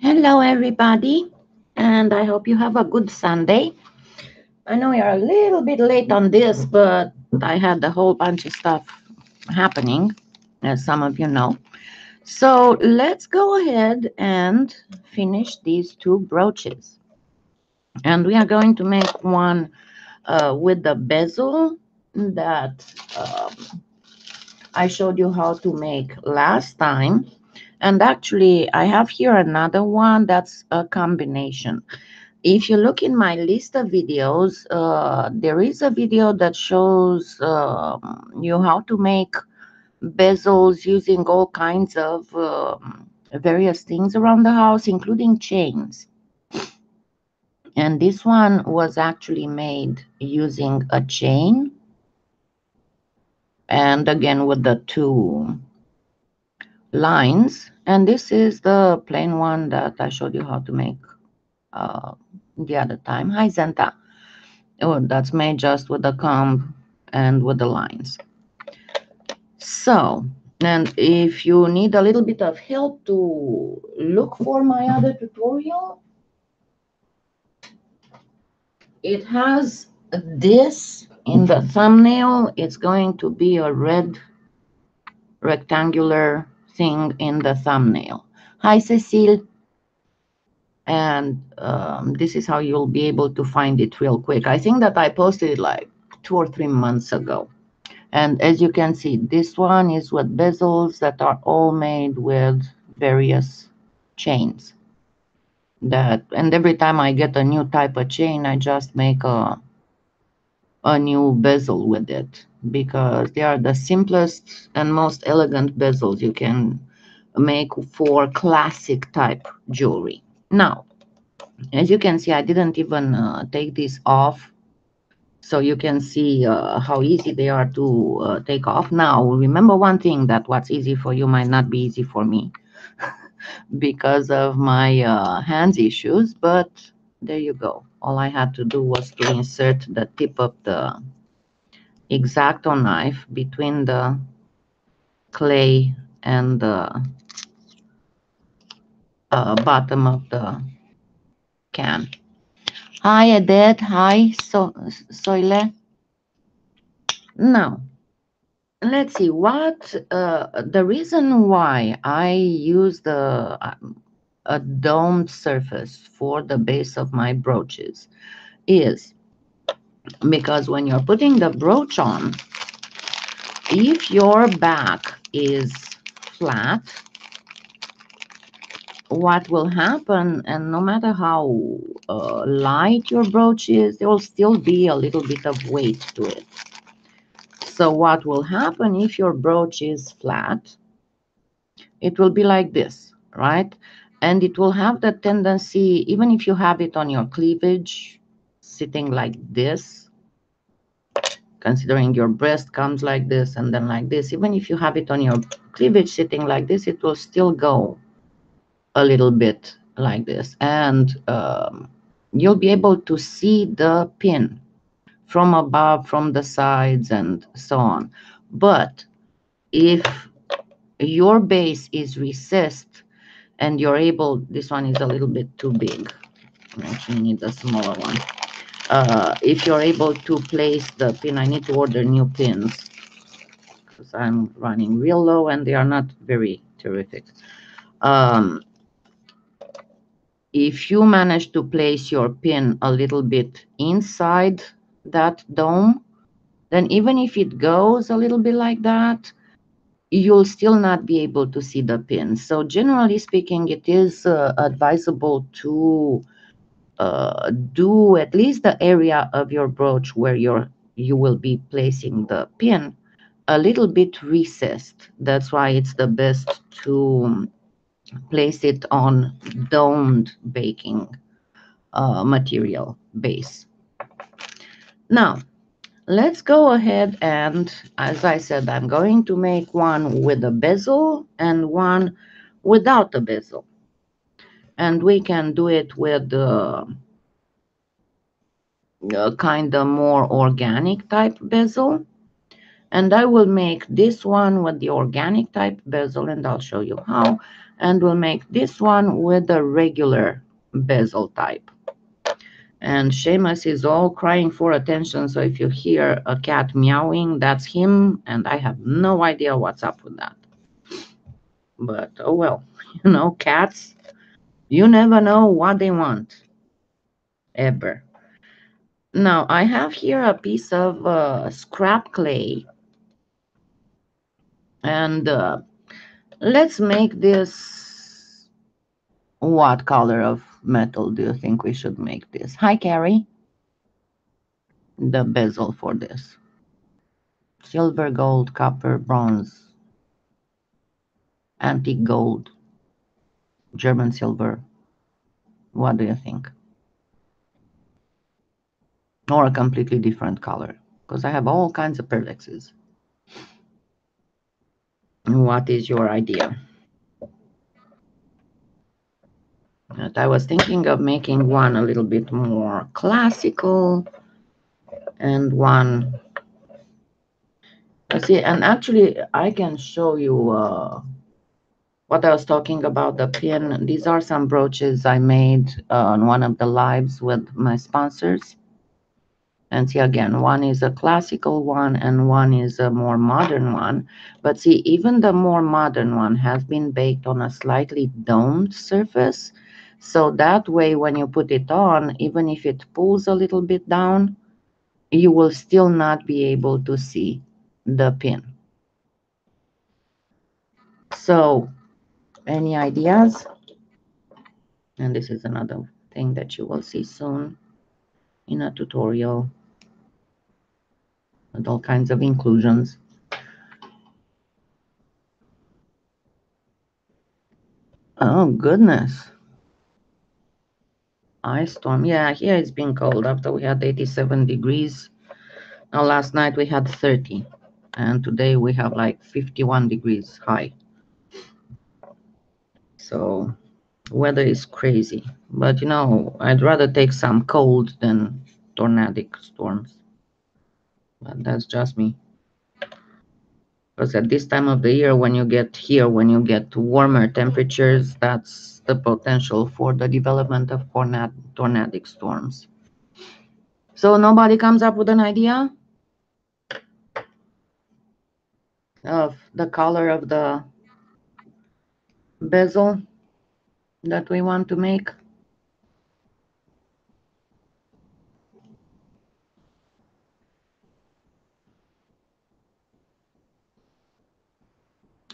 Hello, everybody, and I hope you have a good Sunday. I know you're a little bit late on this, but I had a whole bunch of stuff happening, as some of you know. So let's go ahead and finish these two brooches. And we are going to make one with the bezel that I showed you how to make last time. And actually, I have here another one that's a combination. If you look in my list of videos, there is a video that shows you how to make bezels using all kinds of various things around the house, including chains. And this one was actually made using a chain, and again with the two lines. And this is the plain one that I showed you how to make uh, the other time. Hi, Zenta. Oh, that's made just with the comb and with the lines. So, and if you need a little bit of help to look for my other tutorial, it has this in the thumbnail. It's going to be a red rectangular thing in the thumbnail. Hi, Cecile. And this is how you'll be able to find it real quick. I think that I posted it like 2 or 3 months ago. And as you can see, this one is with bezels that are all made with various chains. And every time I get a new type of chain, I just make a new bezel with it, because they are the simplest and most elegant bezels you can make for classic type jewelry. Now, as you can see, I didn't even take this off, so you can see how easy they are to take off. Now, remember one thing, that what's easy for you might not be easy for me because of my hands issues, but there you go. All I had to do was to insert the tip of the X-Acto knife between the clay and the bottom of the can. Hi, Edith. Hi, Soile. Now, let's see what the reason why I use the a domed surface for the base of my brooches is because when you're putting the brooch on, if your back is flat, what will happen, and no matter how light your brooch is, there will still be a little bit of weight to it. So what will happen if your brooch is flat? It will be like this, right? And it will have the tendency, even if you have it on your cleavage, sitting like this, considering your breast comes like this and then like this, even if you have it on your cleavage sitting like this, it will still go a little bit like this. And you'll be able to see the pin from above, from the sides, and so on. But if your base is recessed and you're able, this one is a little bit too big, I actually need a smaller one. If you're able to place the pin, I need to order new pins because I'm running real low and they are not very terrific. If you manage to place your pin a little bit inside that dome, then even if it goes a little bit like that, you'll still not be able to see the pin. So generally speaking, it is advisable to do at least the area of your brooch where you will be placing the pin a little bit recessed. That's why it's the best to place it on domed baking material base. Now, let's go ahead and, as I said, I'm going to make one with a bezel and one without a bezel. And we can do it with kind of more organic type bezel. And I will make this one with the organic type bezel, and I'll show you how. And we'll make this one with the regular bezel type. And Seamus is all crying for attention, so if you hear a cat meowing, that's him, and I have no idea what's up with that. But oh well, you know, cats, you never know what they want, ever. Now, I have here a piece of scrap clay, and let's make this. What color of metal do you think we should make this? Hi, Carrie. The bezel for this. Silver, gold, copper, bronze, antique gold, German silver. What do you think? Or a completely different color? Because I have all kinds of perlexes. What is your idea? And I was thinking of making one a little bit more classical and one. See, and actually, I can show you what I was talking about, the pin. These are some brooches I made on one of the lives with my sponsors. And see, again, one is a classical one and one is a more modern one. But see, even the more modern one has been baked on a slightly domed surface. So that way, when you put it on, even if it pulls a little bit down, you will still not be able to see the pin. So, any ideas? And this is another thing that you will see soon in a tutorial with all kinds of inclusions. Oh, goodness. Ice storm. Yeah, here it's been cold after we had 87 degrees. Now, last night we had 30. And today we have like 51 degrees high. So, weather is crazy. But, you know, I'd rather take some cold than tornadic storms. But that's just me. Because at this time of the year, when you get warmer temperatures, that's the potential for the development of tornadic storms. So nobody comes up with an idea of the color of the bezel that we want to make?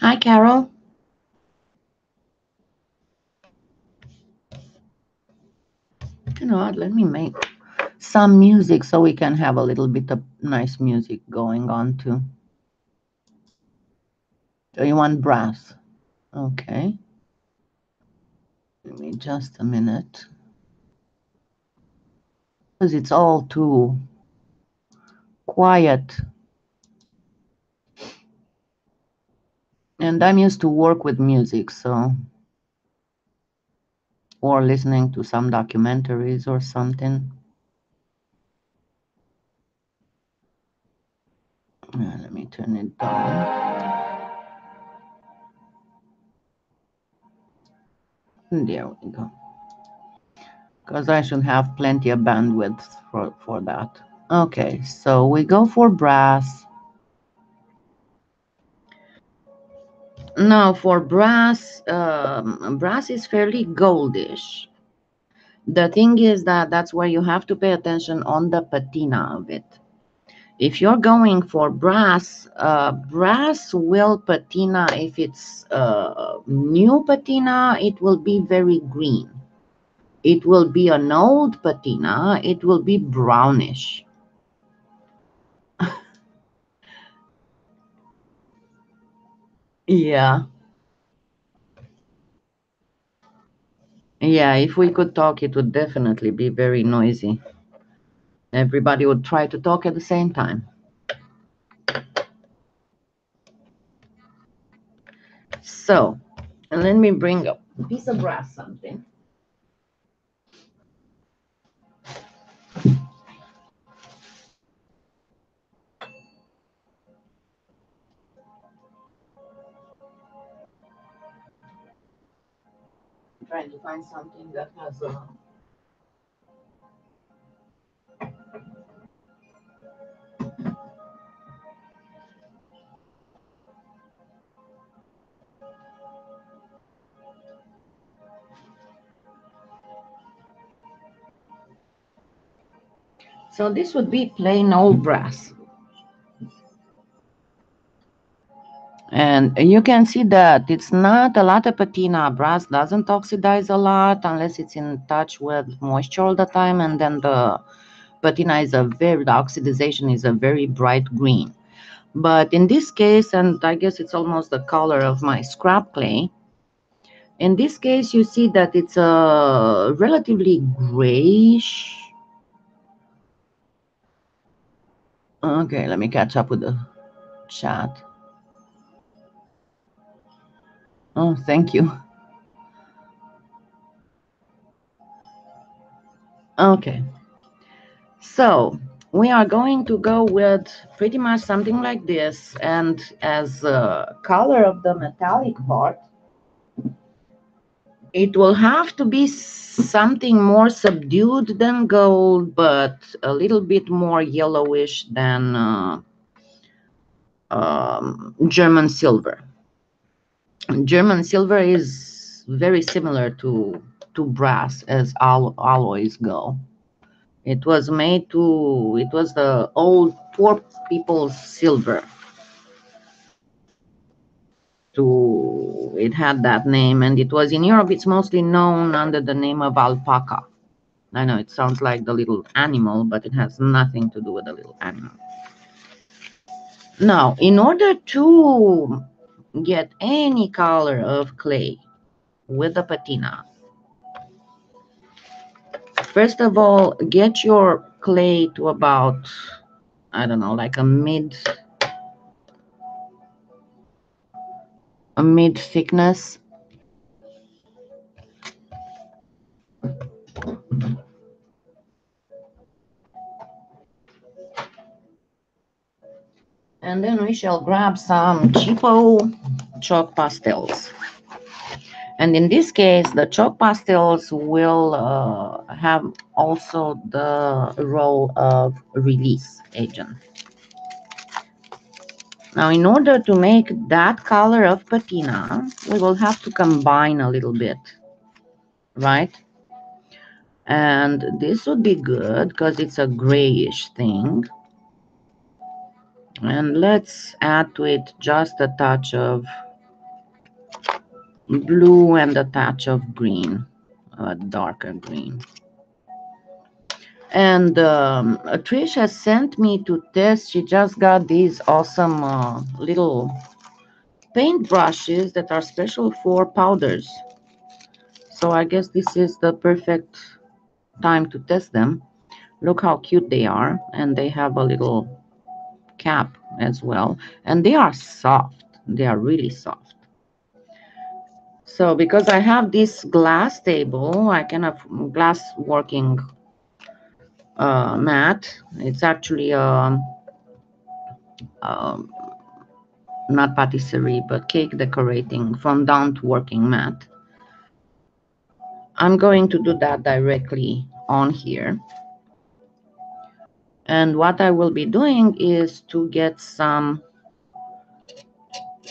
Hi, Carol. You know what? Let me make some music so we can have a little bit of nice music going on too. So you want brass? Okay. Give me just a minute. Because it's all too quiet. And I'm used to work with music, so, or listening to some documentaries or something. Let me turn it down. There we go. Because I should have plenty of bandwidth for that. Okay, so we go for brass. Now for brass, brass is fairly goldish. The thing is that that's where you have to pay attention on the patina of it. If you're going for brass, brass will patina, if it's new patina, it will be very green. It will be an old patina, it will be brownish. Yeah. Yeah, if we could talk, it would definitely be very noisy. Everybody would try to talk at the same time. So, and let me bring up a piece of brass something. trying to find something that has a... So this would be plain old brass. And you can see that it's not a lot of patina. Brass doesn't oxidize a lot unless it's in touch with moisture all the time. And then the patina is the oxidization is a very bright green. But in this case, and I guess it's almost the color of my scrap clay, in this case, you see that it's a relatively grayish. Okay, let me catch up with the chat. Oh, thank you. Okay. So we are going to go with pretty much something like this. And as a color of the metallic part, it will have to be something more subdued than gold, but a little bit more yellowish than German silver. German silver is very similar to brass as alloys go. It was made to, it was the old poor people's silver. It had that name, and it was in Europe. It's mostly known under the name of alpaca. I know it sounds like the little animal, but it has nothing to do with the little animal. Now, in order to get any color of clay with the patina, first of all, get your clay to about, I don't know, like a mid thickness. And then we shall grab some cheapo chalk pastels. And in this case, the chalk pastels will have also the role of release agent. Now, in order to make that color of patina, we will have to combine a little bit, right? And this would be good because it's a grayish thing. And let's add to it just a touch of blue and a touch of green, a darker green. And Trish has sent me to test. She just got these awesome little paint brushes that are special for powders. So I guess this is the perfect time to test them. Look how cute they are, and they have a little cap as well, and they are soft. They are really soft. So because I have this glass table, I can have glass working mat. It's actually not patisserie, but cake decorating fondant working mat. I'm going to do that directly on here. And what I will be doing is to get some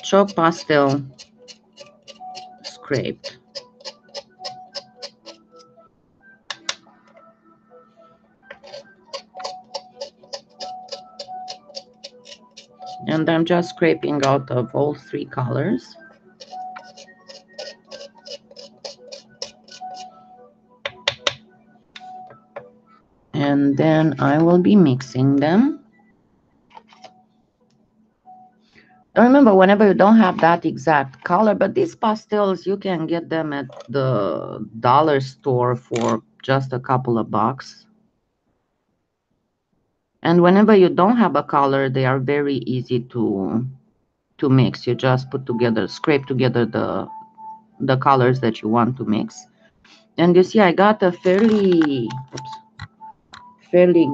chalk pastel scraped. And I'm just scraping out of all three colors. And then I will be mixing them. Remember, whenever you don't have that exact color, but these pastels, you can get them at the dollar store for just a couple of bucks. And whenever you don't have a color, they are very easy to mix. You just put together, scrape together the colors that you want to mix. And you see, I got a fairly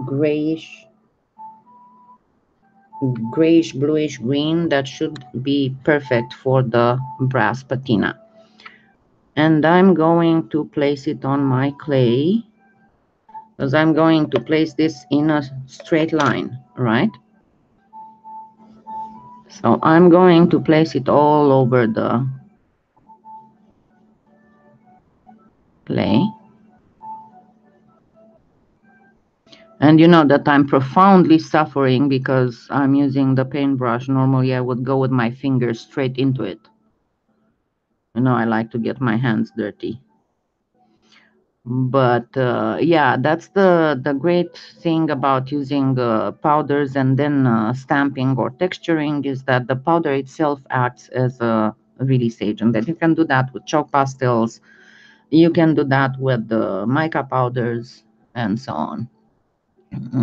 grayish bluish green that should be perfect for the brass patina. And I'm going to place it on my clay, because I'm going to place this in a straight line, right? So I'm going to place it all over the clay. And you know that I'm profoundly suffering because I'm using the paintbrush. Normally I would go with my fingers straight into it. You know, I like to get my hands dirty. But yeah, that's the great thing about using powders and then stamping or texturing, is that the powder itself acts as a release agent. That you can do that with chalk pastels, you can do that with the mica powders, and so on.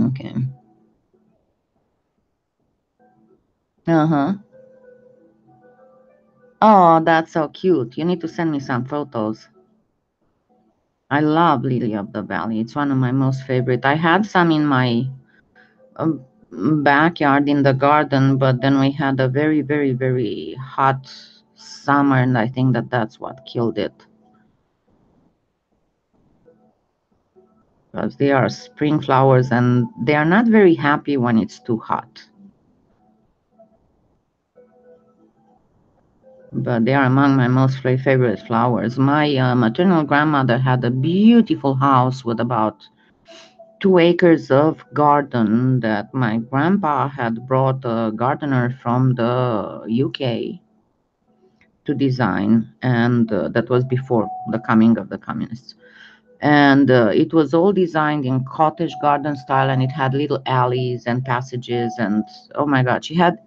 Okay. Oh, that's so cute. You need to send me some photos. I love Lily of the Valley. It's one of my most favorite. I had some in my um, backyard in the garden, but then we had a very, very, very hot summer, and I think that that's what killed it. Because they are spring flowers and they are not very happy when it's too hot. But they are among my most favorite flowers. My maternal grandmother had a beautiful house with about 2 acres of garden that my grandpa had brought a gardener from the UK to design, and that was before the coming of the communists. And it was all designed in cottage garden style, and it had little alleys and passages, and oh my God, she had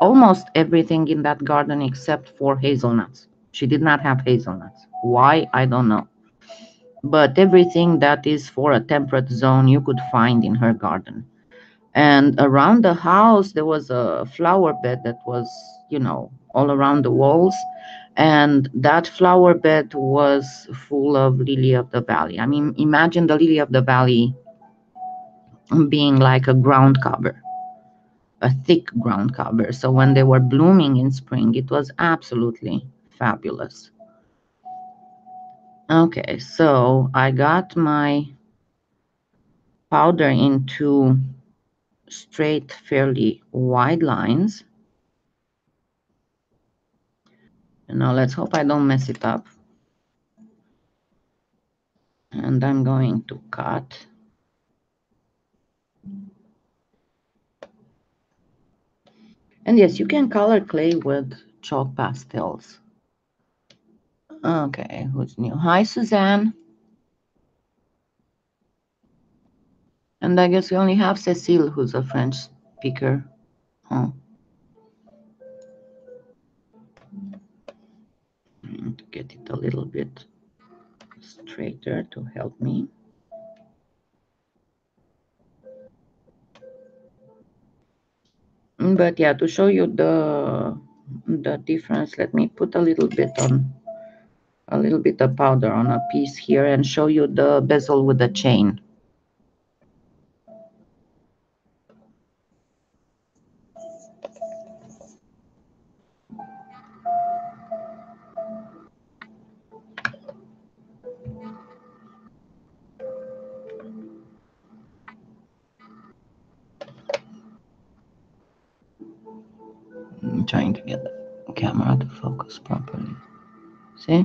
almost everything in that garden except for hazelnuts. She did not have hazelnuts. Why? I don't know. But everything that is for a temperate zone you could find in her garden. And around the house there was a flower bed that was, you know, all around the walls, and that flower bed was full of lily of the valley. I mean, imagine the lily of the valley being like a ground cover, a thick ground cover. So when they were blooming in spring, it was absolutely fabulous. Okay, so I got my powder into straight, fairly wide lines. And now let's hope I don't mess it up. And I'm going to cut. And yes, you can color clay with chalk pastels. Okay, who's new? Hi, Suzanne. And I guess we only have Cecile, who's a French speaker. Oh. I need to get it a little bit straighter to help me. But yeah, to show you the difference, let me put a little bit of powder on a piece here and show you the bezel with the chain. I'm trying to get the camera to focus properly. See?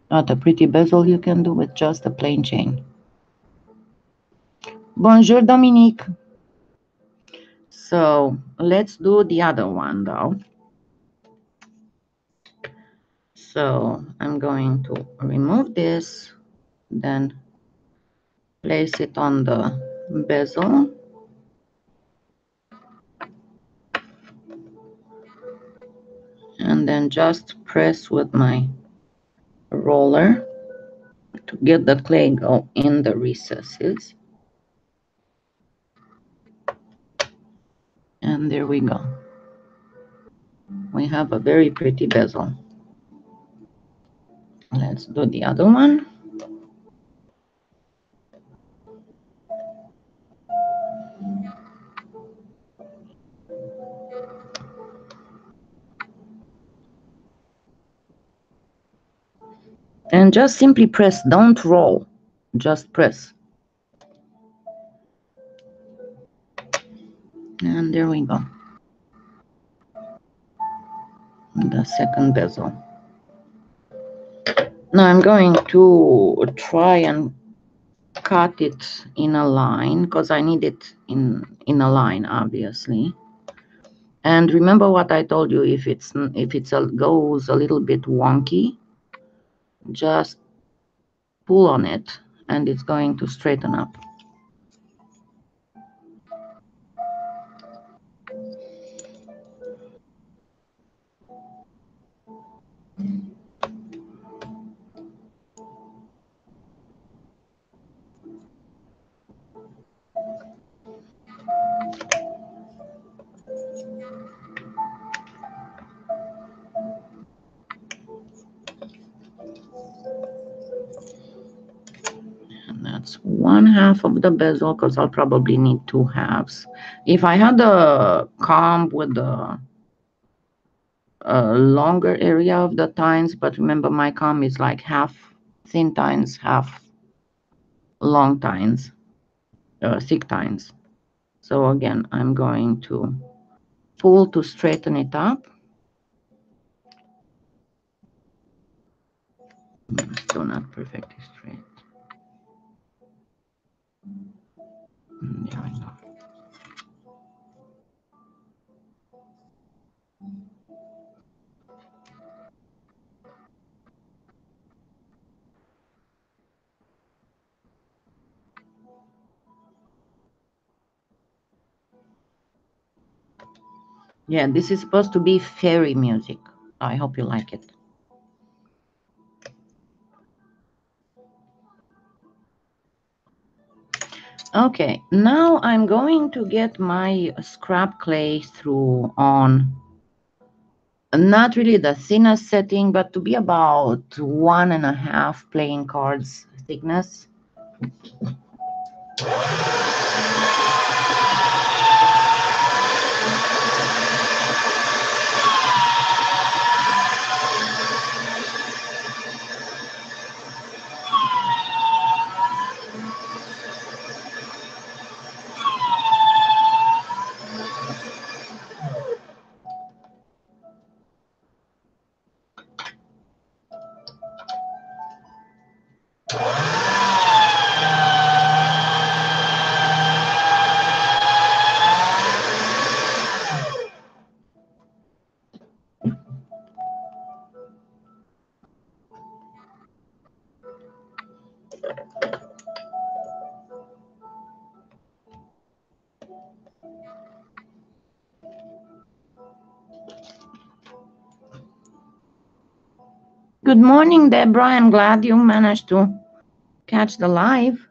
Not a pretty bezel you can do with just a plain chain. Bonjour, Dominique. So let's do the other one though. So I'm going to remove this, then place it on the bezel. And then just press with my roller to get the clay go in the recesses. And there we go. We have a very pretty bezel. Let's do the other one. And just simply press, don't roll, just press. And there we go. The second bezel. Now I'm going to try and cut it in a line because I need it in a line, obviously. And remember what I told you, if it's goes a little bit wonky, just pull on it and it's going to straighten up. And that's 1/2 of the bezel because I'll probably need 2 halves. If I had a comb with a longer area of the tines, but remember my comb is like half thin tines, half long tines, thick tines. So again, I'm going to pull to straighten it up. Still not perfectly straight. There we go. Yeah, this is supposed to be fairy music. I hope you like it. Okay, now I'm going to get my scrap clay through on not really the thinnest setting, but to be about 1.5 playing cards thickness. Good morning, Deborah. I'm glad you managed to catch the live.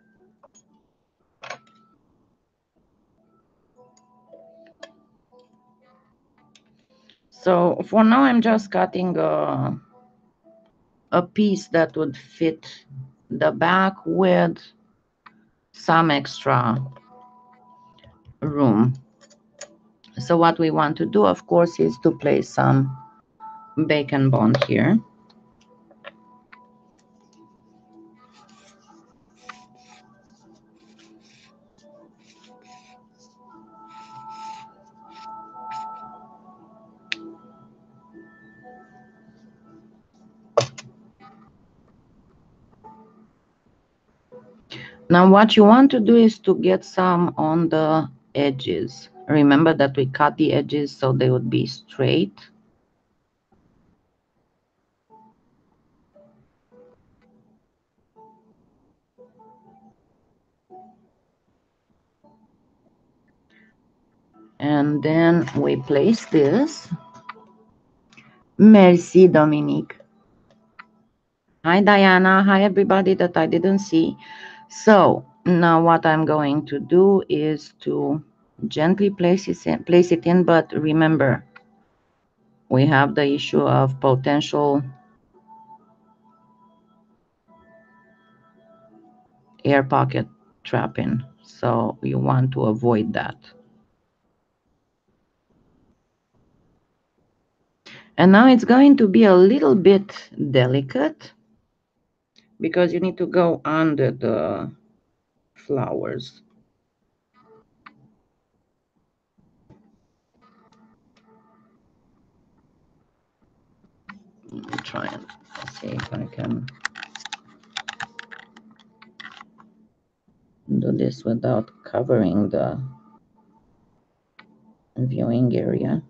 So for now, I'm just cutting a piece that would fit the back with some extra room. So what we want to do, of course, is to place some bacon bond here. Now what you want to do is to get some on the edges. Remember that we cut the edges so they would be straight. And then we place this. Merci, Dominique. Hi, Diana. Hi, everybody that I didn't see. So now what I'm going to do is to gently place it in, but remember, we have the issue of potential air pocket trapping. So you want to avoid that. And now it's going to be a little bit delicate because you need to go under the flowers. Let me try and see if I can do this without covering the viewing area.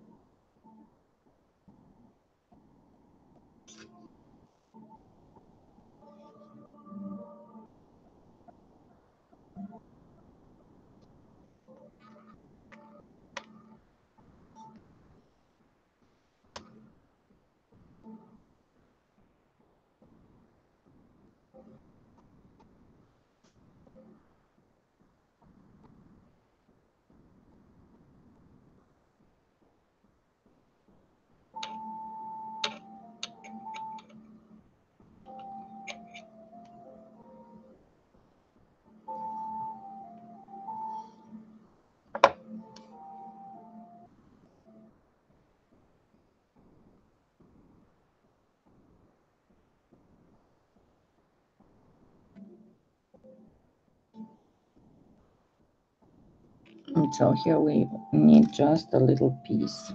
And so here we need just a little piece.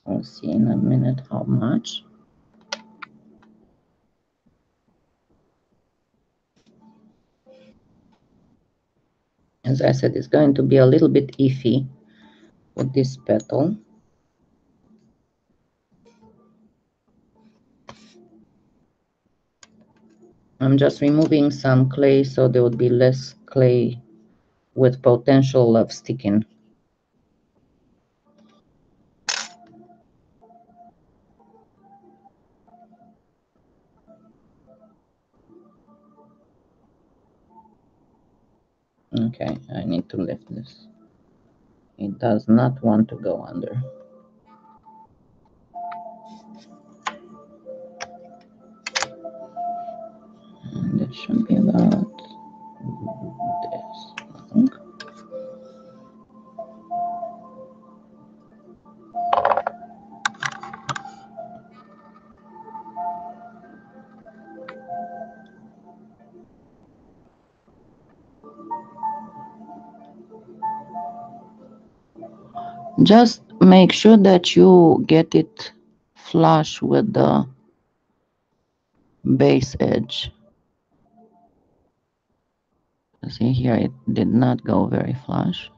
We'll see in a minute how much. As I said, it's going to be a little bit iffy with this petal. I'm just removing some clay so there would be less clay with potential of sticking. Okay, I need to lift this. It does not want to go under. And it should be about this long. Just make sure that you get it flush with the base edge. See here, it did not go very flush.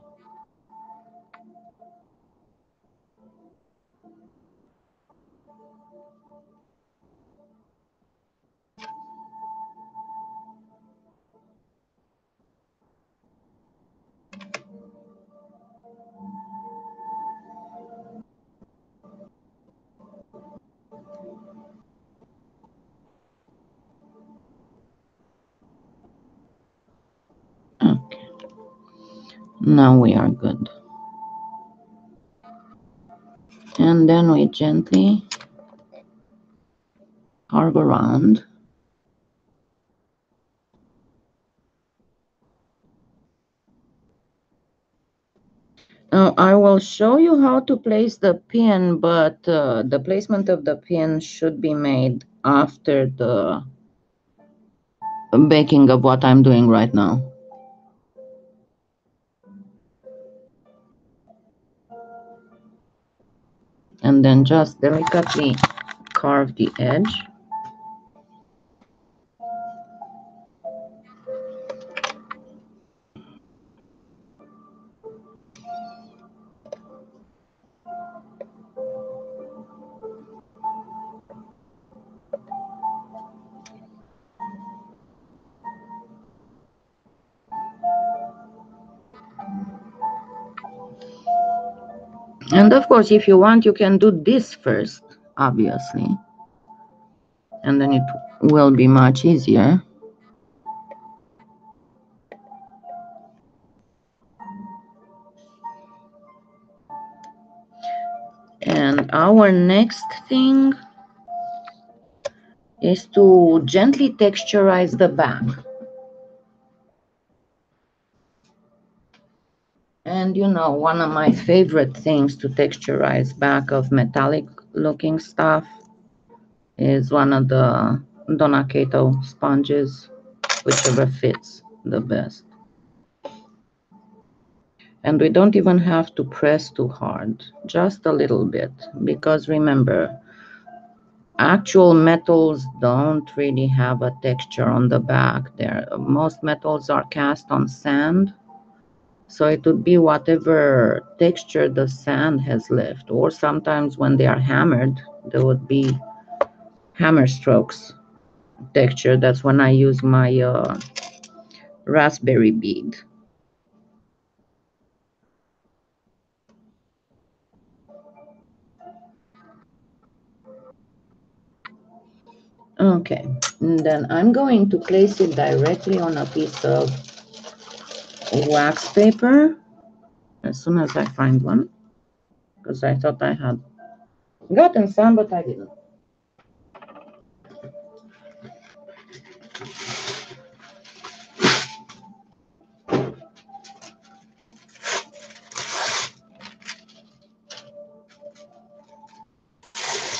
Okay, now we are good. And then we gently carve around. Now I will show you how to place the pin, but the placement of the pin should be made after the baking of what I'm doing right now. And then just delicately carve the edge. And of course, if you want, you can do this first, obviously. And then it will be much easier. And our next thing is to gently texturize the back. And you know, one of my favorite things to texturize back of metallic looking stuff is one of the Donacato sponges, whichever fits the best. And we don't even have to press too hard, just a little bit, because remember, actual metals don't really have a texture on the back. Most metals are cast on sand, so it would be whatever texture the sand has left, or sometimes when they are hammered, there would be hammer strokes texture. That's when I use my raspberry bead. Okay, and then I'm going to place it directly on a piece of wax paper as soon as I find one, because I thought I had gotten some, but I didn't.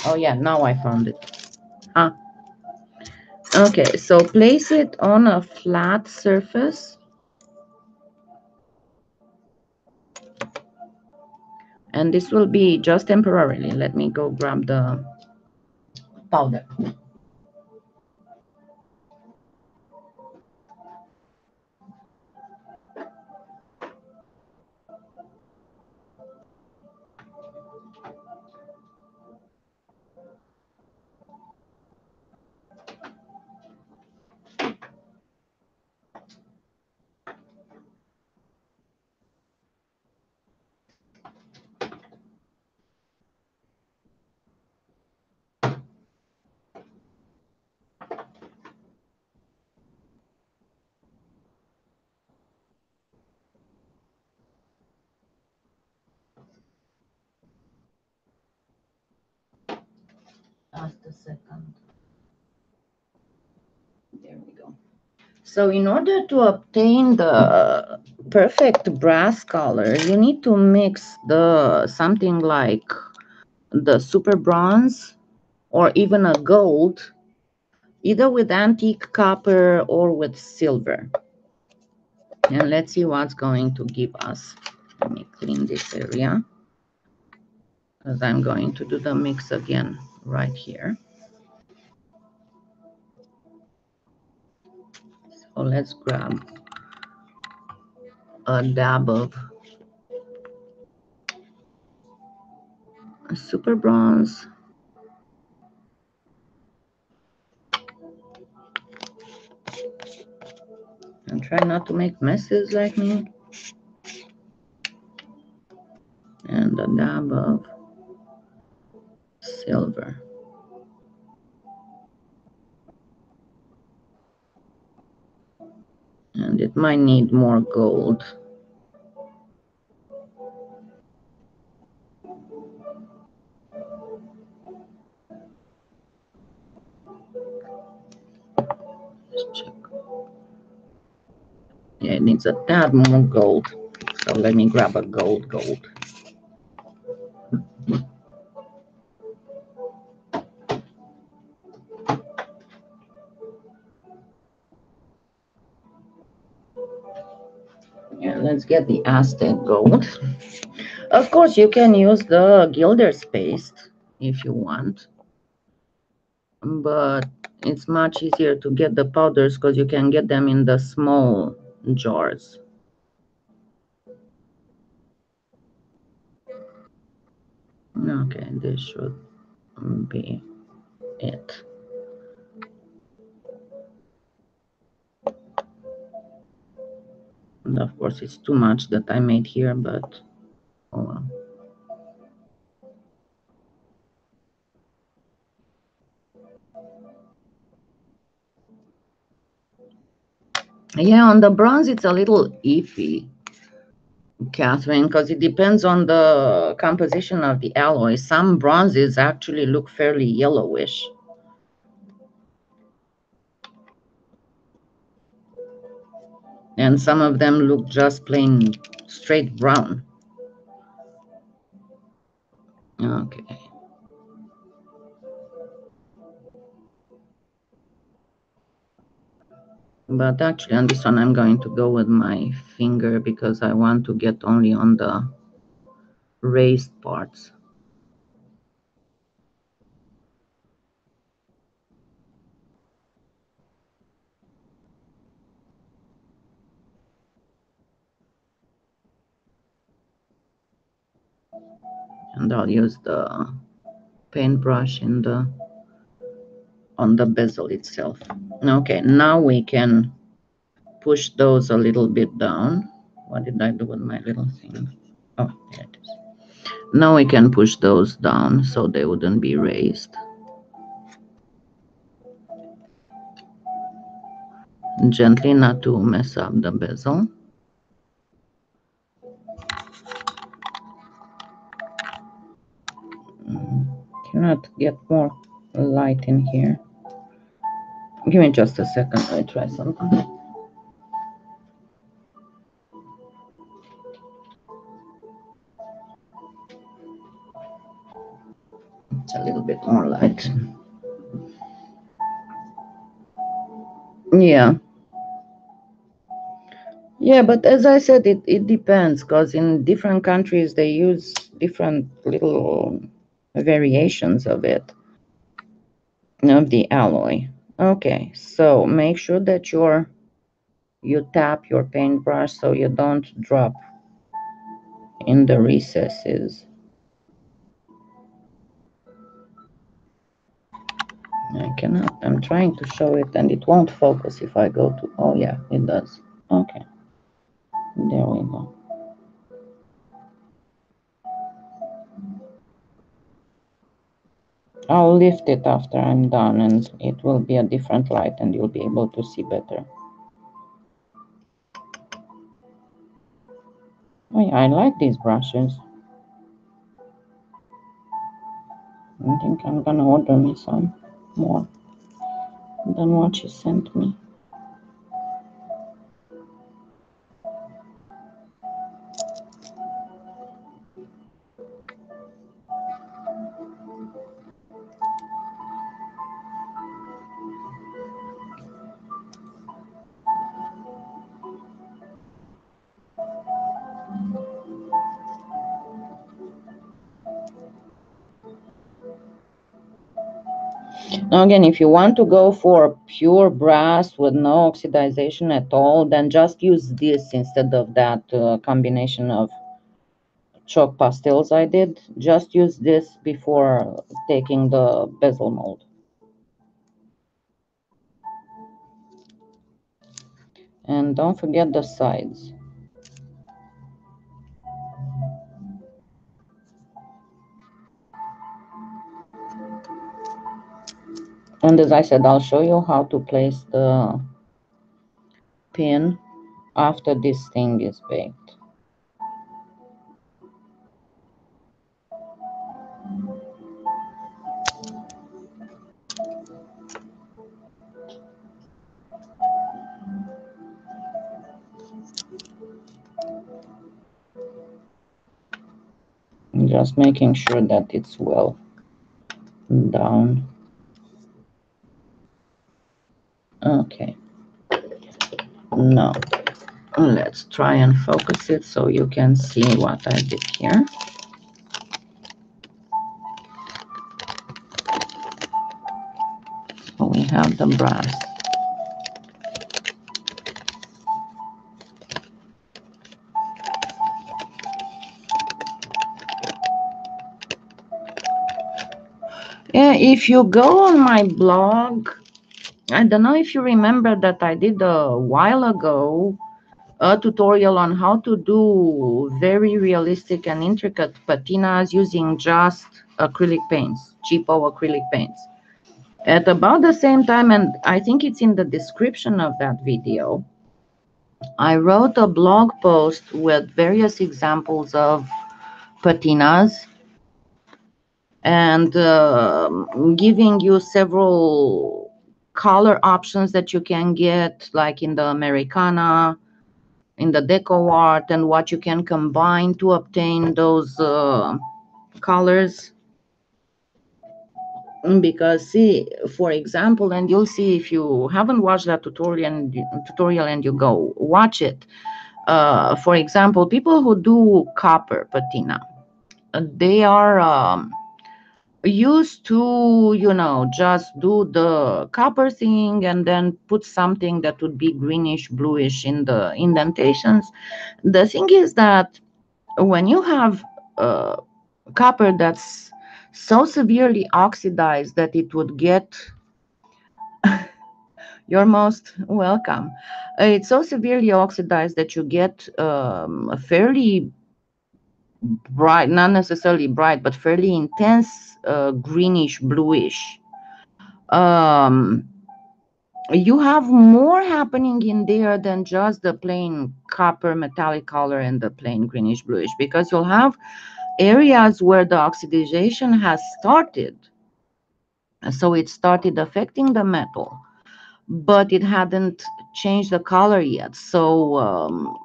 Oh yeah, now I found it. Ah. Okay, so place it on a flat surface. And this will be just temporarily. Let me go grab the powder. Just a second. There we go. So in order to obtain the perfect brass color, you need to mix something like the super bronze or even a gold, either with antique copper or with silver. And let's see what's going to give us. Let me clean this area, because I'm going to do the mix again right here. So let's grab a dab of super bronze. And try not to make messes like me. And a dab of silver. And it might need more gold. Let's check. Yeah, it needs a tad more gold. So let me grab a gold. Yeah, let's get the Aztec gold. Of course, you can use the gilder's paste if you want, but it's much easier to get the powders because you can get them in the small jars. Okay, this should be it. And of course, it's too much that I made here, but oh well. Yeah, on the bronze, it's a little iffy, Catherine, because it depends on the composition of the alloy. Some bronzes actually look fairly yellowish. And some of them look just plain straight brown. Okay. But actually on this one I'm going to go with my finger because I want to get only on the raised parts. And I'll use the paintbrush in the on the bezel itself. Okay, now we can push those a little bit down. What did I do with my little thing? Oh, there it is. Now we can push those down so they wouldn't be raised. Gently, not to mess up the bezel. Cannot get more light in here. Give me just a second. I try something. It's a little bit more light. Yeah. Yeah, but as I said, it depends because in different countries they use different little variations of it, of the alloy. Okay, so make sure that you tap your paintbrush so you don't drop in the recesses. I cannot, I'm trying to show it and it won't focus if I go to, oh yeah, it does. Okay, there we go. I'll lift it after I'm done and it will be a different light and you'll be able to see better. Oh yeah, I like these brushes. I think I'm gonna order me some more than what she sent me. Now again, if you want to go for pure brass with no oxidization at all, then just use this instead of that combination of chalk pastels I did. Just use this before taking the bezel mold. And don't forget the sides. And as I said, I'll show you how to place the pin after this thing is baked. Just making sure that it's well down. Okay. Now, let's try and focus it so you can see what I did here. So we have the brass. Yeah, if you go on my blog, I don't know if you remember that I did a while ago a tutorial on how to do very realistic and intricate patinas using just acrylic paints, cheapo acrylic paints. At about the same time, and I think it's in the description of that video, I wrote a blog post with various examples of patinas and giving you several color options that you can get, like in the Americana, in the deco art, and what you can combine to obtain those colors. Because see, for example, and you'll see if you haven't watched that tutorial and you go watch it. For example, people who do copper patina, they are used to, you know, just do the copper thing and then put something that would be greenish bluish in the indentations. The thing is that when you have copper that's so severely oxidized that it would get, you're most welcome, it's so severely oxidized that you get a fairly bright, not necessarily bright, but fairly intense greenish bluish. um you have more happening in there than just the plain copper metallic color and the plain greenish bluish, because you'll have areas where the oxidation has started. So it started affecting the metal, but it hadn't changed the color yet. So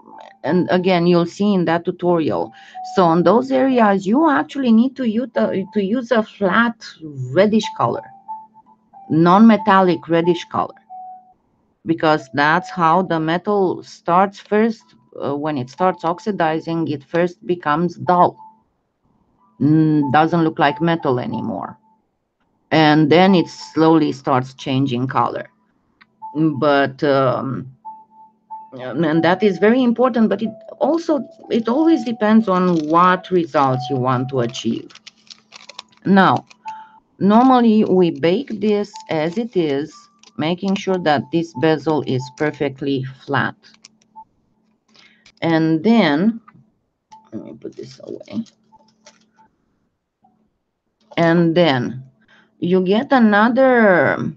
and again, you'll see in that tutorial, so on those areas you actually need to use a flat reddish color, non-metallic reddish color, because that's how the metal starts first. When it starts oxidizing, it first becomes dull, doesn't look like metal anymore, and then it slowly starts changing color. But and that is very important, but it always depends on what results you want to achieve. Now, normally we bake this as it is, making sure that this bezel is perfectly flat. And then let me put this away. And then you get another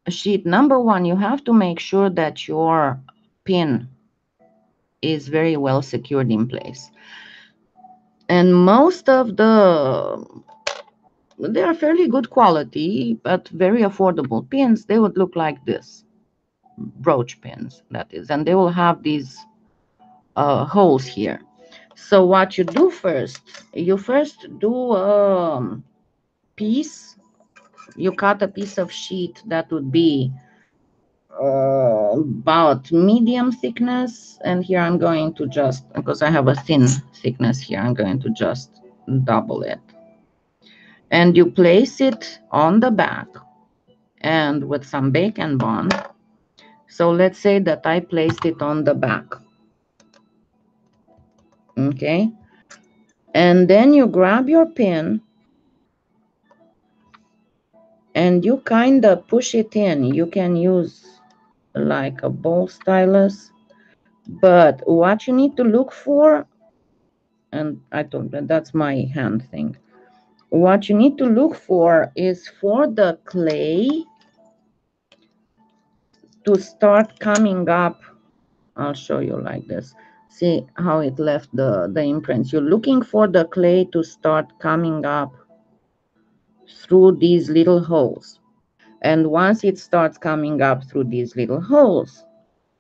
sheet. Number one, you have to make sure that your pin is very well secured in place. And most of they are fairly good quality, but very affordable pins. They would look like this, brooch pins, that is, and they will have these holes here. So what you do first, you first do a piece. You cut a piece of sheet that would be about medium thickness, and here I'm going to just, because I have a thin thickness here, I'm going to just double it. And you place it on the back and with some bacon bond. So let's say that I placed it on the back. Okay. And then you grab your pin and you kind of push it in. You can use like a ball stylus, but what you need to look for, and I told you that's my hand thing. What you need to look for is for the clay to start coming up. I'll show you like this. See how it left the imprints. You're looking for the clay to start coming up through these little holes. And once it starts coming up through these little holes,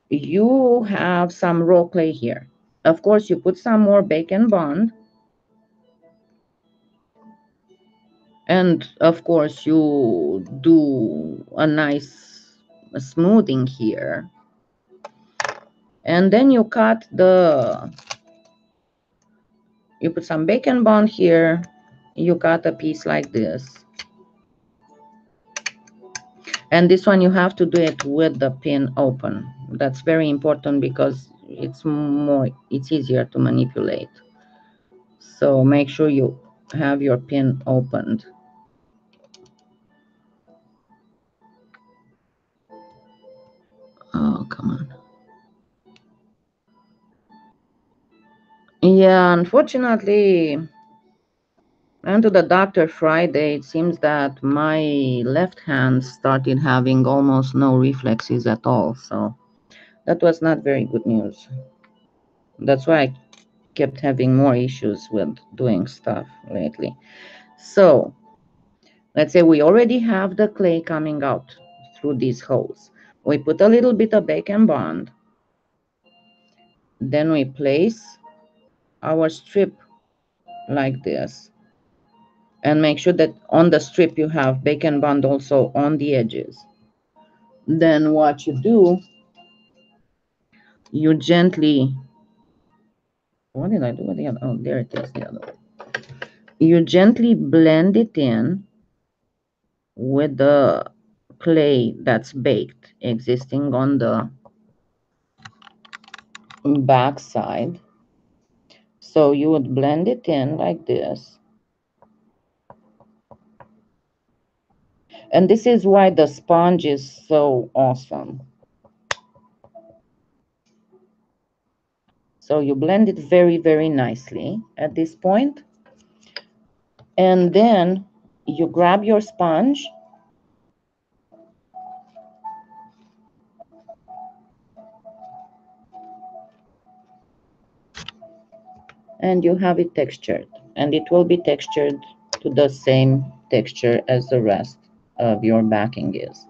you have some raw clay here. Of course, you put some more bacon bond. And of course, you do a nice smoothing here. And then you you put some bacon bond here. You cut a piece like this. And this one you have to do it with the pin open. That's very important because it's easier to manipulate. So make sure you have your pin opened. Oh, come on. Yeah, unfortunately, I went to the doctor Friday. It seems that my left hand started having almost no reflexes at all. So that was not very good news. That's why I kept having more issues with doing stuff lately. So let's say we already have the clay coming out through these holes. We put a little bit of bacon bond. Then we place our strip like this. And make sure that on the strip you have bake and bond also on the edges. Then what you do, you gently, what did I do with the other? Oh, there it is, the other way. You gently blend it in with the clay that's baked existing on the back side. So you would blend it in like this. And this is why the sponge is so awesome. So you blend it very, very nicely at this point. And then you grab your sponge and you have it textured. And it will be textured to the same texture as the rest of your backing is.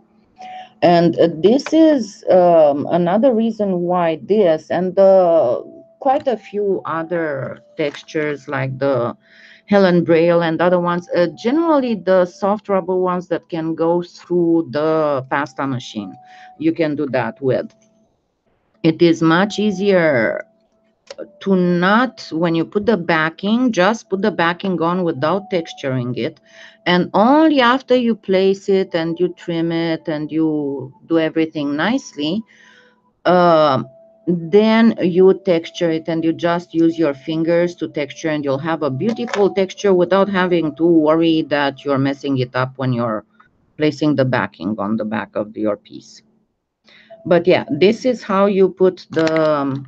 And this is another reason why this and quite a few other textures like the Helen Braille and other ones, generally the soft rubber ones that can go through the pasta machine, you can do that with. It is much easier to not, when you put the backing, just put the backing on without texturing it, and only after you place it and you trim it and you do everything nicely, then you texture it and you just use your fingers to texture, and you'll have a beautiful texture without having to worry that you're messing it up when you're placing the backing on the back of your piece. But yeah, this is how you put the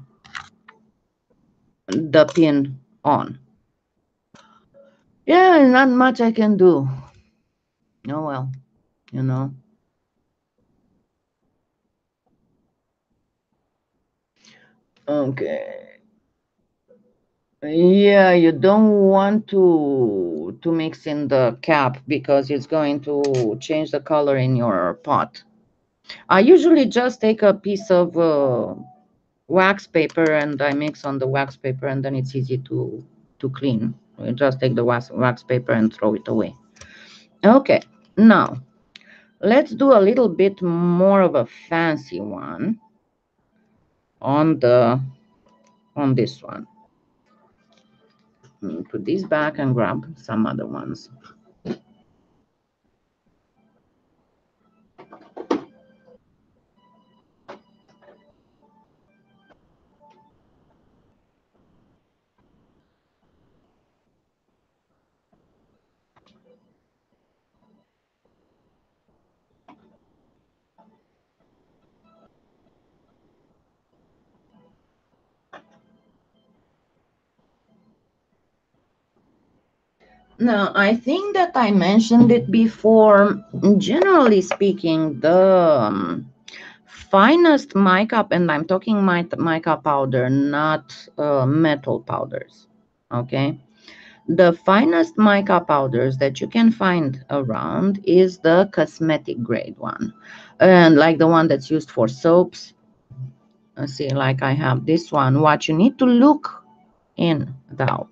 pin on. Yeah, not much I can do. Oh well, you know. Okay. Yeah, you don't want to mix in the cap because it's going to change the color in your pot. I usually just take a piece of wax paper and I mix on the wax paper, and then it's easy to clean. You just take the wax paper and throw it away. Okay, now let's do a little bit more of a fancy one on this one. Put these back and grab some other ones. Now, I think that I mentioned it before. Generally speaking, the finest mica, and I'm talking mica powder, not metal powders, okay? The finest mica powders that you can find around is the cosmetic grade one. And like the one that's used for soaps. See, like I have this one. What you need to look in, though,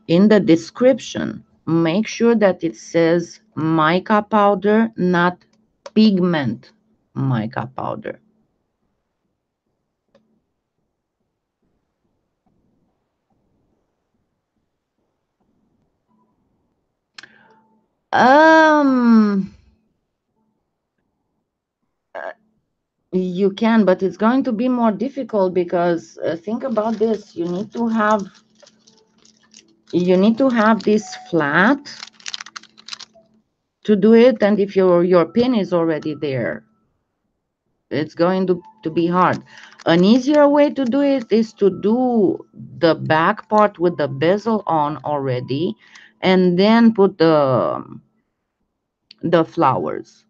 in the description, make sure that it says mica powder, not pigment mica powder. You can, but it's going to be more difficult because think about this. You need to have this flat to do it, and if your pin is already there, it's going to be hard. An easier way to do it is to do the back part with the bezel on already, and then put the flowers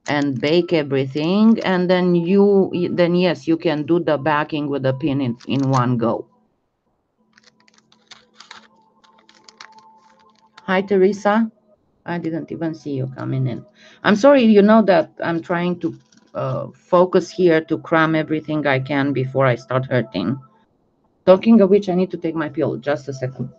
and bake everything, and then yes, you can do the backing with the pin in one go. Hi, Teresa. I didn't even see you coming in. I'm sorry, you know that I'm trying to focus here to cram everything I can before I start hurting. Talking of which, I need to take my pill. Just a second.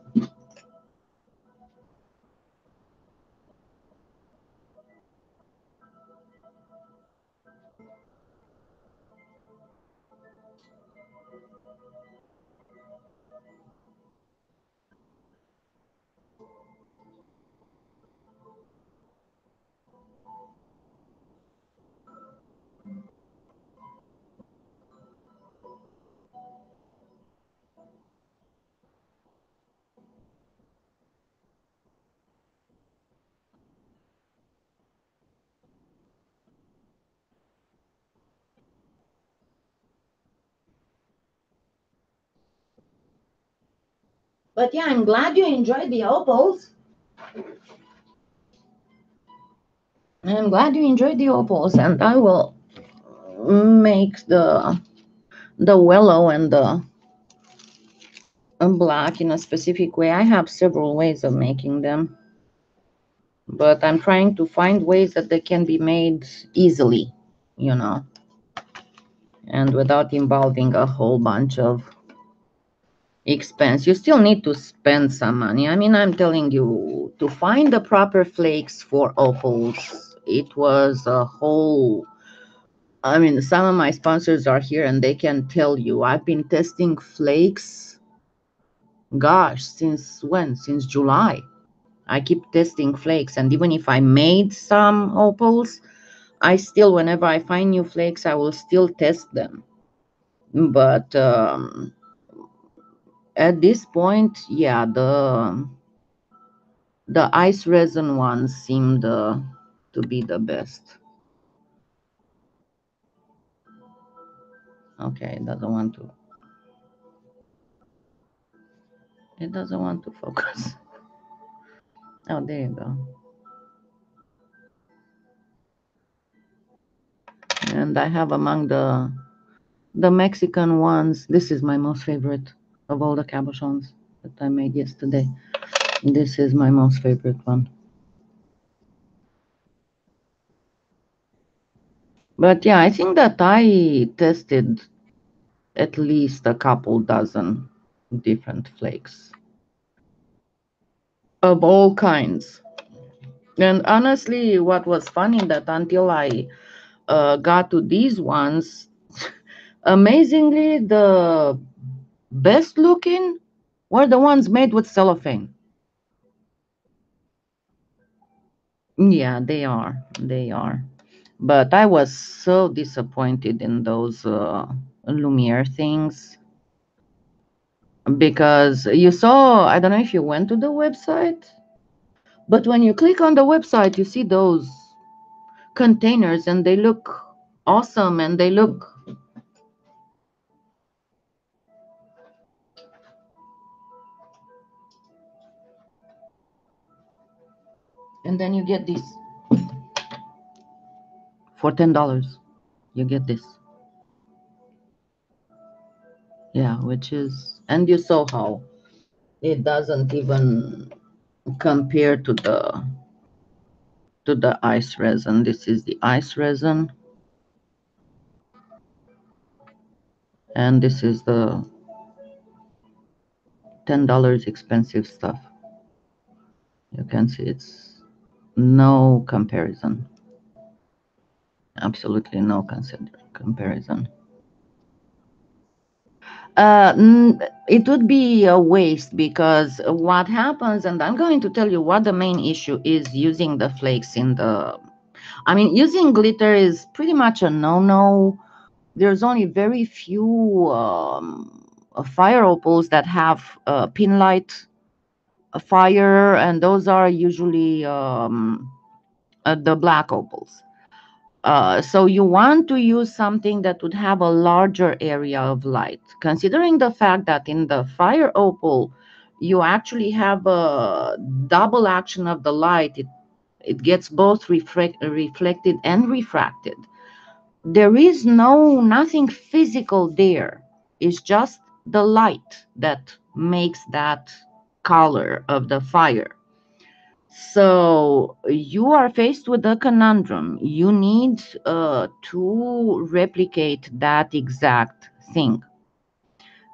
But yeah, I'm glad you enjoyed the opals. I'm glad you enjoyed the opals, and I will make the willow and the black in a specific way. I have several ways of making them, but I'm trying to find ways that they can be made easily, you know, and without involving a whole bunch of expense. You still need to spend some money. I mean, I'm telling you, to find the proper flakes for opals, it was a whole. I mean, some of my sponsors are here and they can tell you I've been testing flakes, gosh, since when? Since July. I keep testing flakes, and even if I made some opals, I still, whenever I find new flakes, I will still test them. But at this point, yeah, the ice resin ones seemed to be the best. Okay, it doesn't want to. It doesn't want to focus. Oh, there you go. And I have among the Mexican ones. This is my most favorite of all the cabochons that I made yesterday. This is my most favorite one. But yeah, I think that I tested at least a couple dozen different flakes of all kinds. And honestly, what was funny that until I got to these ones, amazingly, the best looking were the ones made with cellophane. Yeah, they are. They are. But I was so disappointed in those Lumiere things because you saw, I don't know if you went to the website, but when you click on the website, you see those containers and they look awesome and they look. And then you get this for $10. You get this. Yeah, which is, and you saw how it doesn't even compare to the ice resin. This is the ice resin, and this is the $10 expensive stuff. You can see it's no comparison. Absolutely no comparison. It would be a waste because what happens, and I'm going to tell you what the main issue is using the flakes in the. I mean, using glitter is pretty much a no-no. There's only very few fire opals that have pin light fire, and those are usually the black opals. So you want to use something that would have a larger area of light, considering the fact that in the fire opal, you actually have a double action of the light. It gets both reflected and refracted. There is nothing physical there. It's just the light that makes that color of the fire. So you are faced with a conundrum. You need to replicate that exact thing.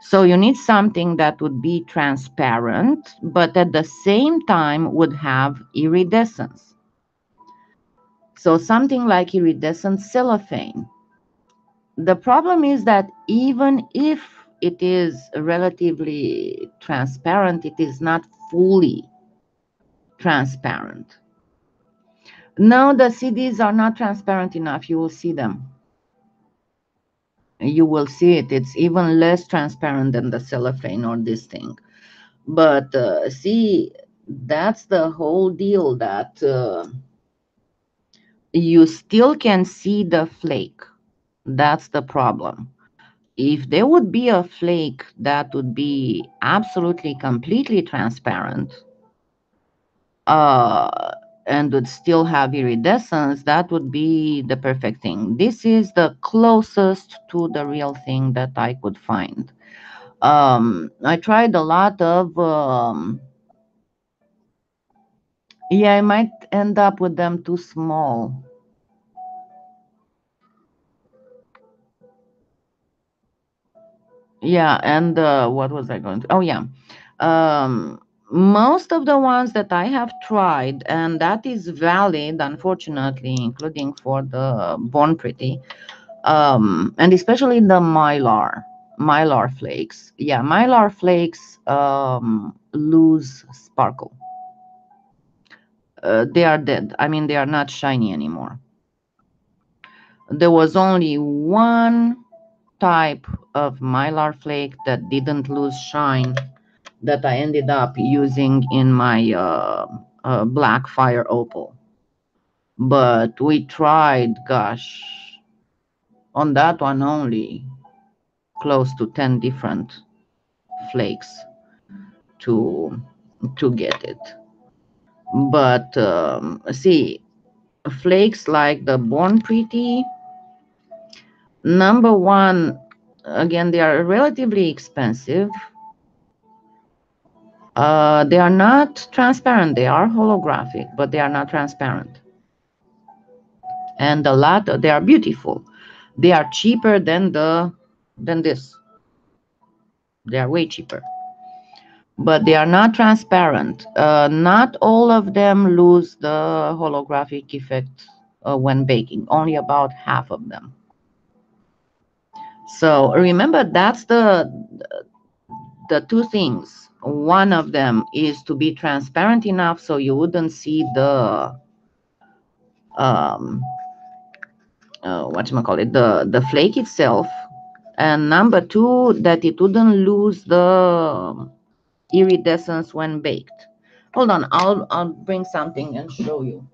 So you need something that would be transparent, but at the same time would have iridescence. So something like iridescent cellophane. The problem is that even if it is relatively transparent. It is not fully transparent. No, the CDs are not transparent enough. You will see them. You will see it. It's even less transparent than the cellophane or this thing. But see, that's the whole deal, that you still can see the flake. That's the problem. If there would be a flake that would be absolutely completely transparent, and would still have iridescence, that would be the perfect thing. This is the closest to the real thing that I could find. I tried a lot of, yeah, I might end up with them too small. Yeah, and what was I going to? Oh, yeah. Most of the ones that I have tried, and that is valid, unfortunately, including for the Born Pretty, and especially the mylar flakes. Yeah, mylar flakes lose sparkle. They are dead. I mean, they are not shiny anymore. There was only one type of mylar flake that didn't lose shine that I ended up using in my black fire opal. But we tried, gosh, on that one only close to 10 different flakes to get it. But see, flakes like the Born Pretty, number one, again, they are relatively expensive. They are not transparent. They are holographic, but they are not transparent. And the latter, they are beautiful. They are cheaper than this. They are way cheaper, but they are not transparent. Not all of them lose the holographic effect when baking. Only about half of them. So remember, that's the two things. One of them is to be transparent enough so you wouldn't see the whatchamacallit, the flake itself, and number two, that it wouldn't lose the iridescence when baked. Hold on, I'll bring something and show you.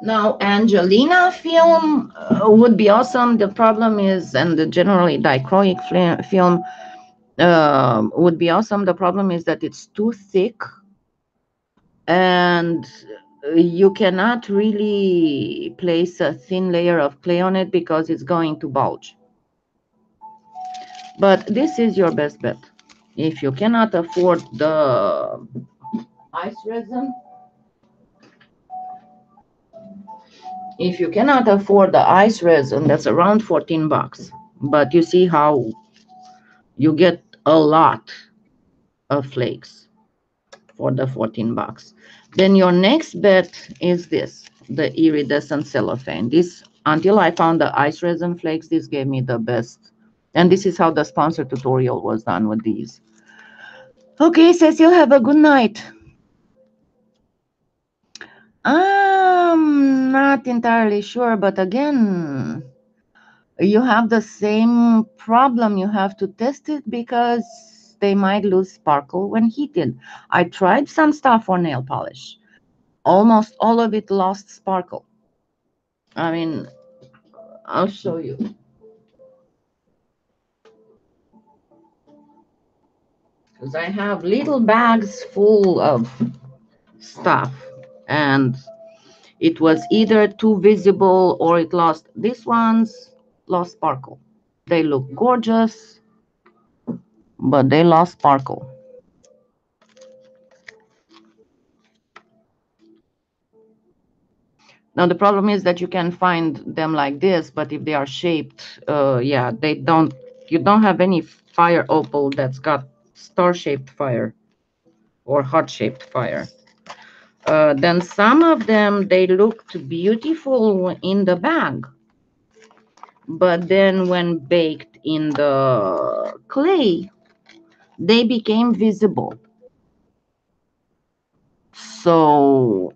Now, Angelina film would be awesome. The problem is, and generally dichroic film would be awesome. The problem is that it's too thick, and you cannot really place a thin layer of clay on it because it's going to bulge. But this is your best bet. If you cannot afford the ice resin, that's around 14 bucks. But you see how you get a lot of flakes for the 14 bucks. Then your next bet is this, the iridescent cellophane. This, until I found the ice resin flakes, this gave me the best. And this is how the sponsor tutorial was done with these. Okay, Cecil, have a good night. I'm not entirely sure, but again, you have the same problem. You have to test it because they might lose sparkle when heated. I tried some stuff for nail polish. Almost all of it lost sparkle. I mean, I'll show you. Because I have little bags full of stuff, and it was either too visible or it lost. These ones lost sparkle. They look gorgeous, but they lost sparkle. Now the problem is that you can find them like this, but if they are shaped, yeah, they don't. You don't have any fire opal that's got star-shaped fire or heart-shaped fire. Then some of them, they looked beautiful in the bag, but then when baked in the clay, they became visible. So,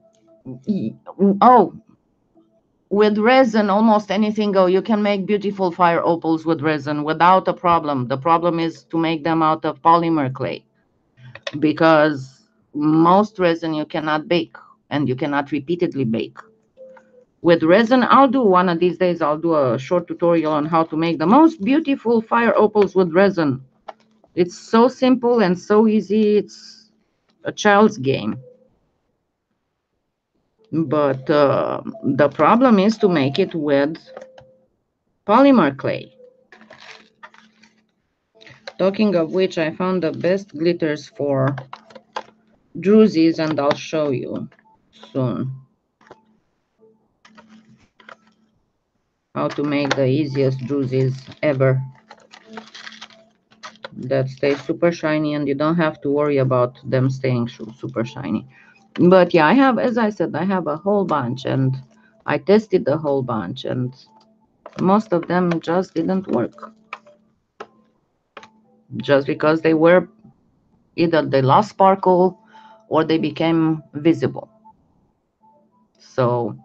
oh, with resin, almost anything go. You can make beautiful fire opals with resin without a problem. The problem is to make them out of polymer clay, because most resin you cannot bake and you cannot repeatedly bake. With resin, I'll do one of these days, I'll do a short tutorial on how to make the most beautiful fire opals with resin. It's so simple and so easy. It's a child's game. But the problem is to make it with polymer clay. Talking of which, I found the best glitters for druses, and I'll show you soon how to make the easiest druses ever that stay super shiny, and you don't have to worry about them staying super shiny. But yeah, I have, as I said, I have a whole bunch, and I tested the whole bunch, and most of them just didn't work. Just because they were either they lost sparkle or they became visible. So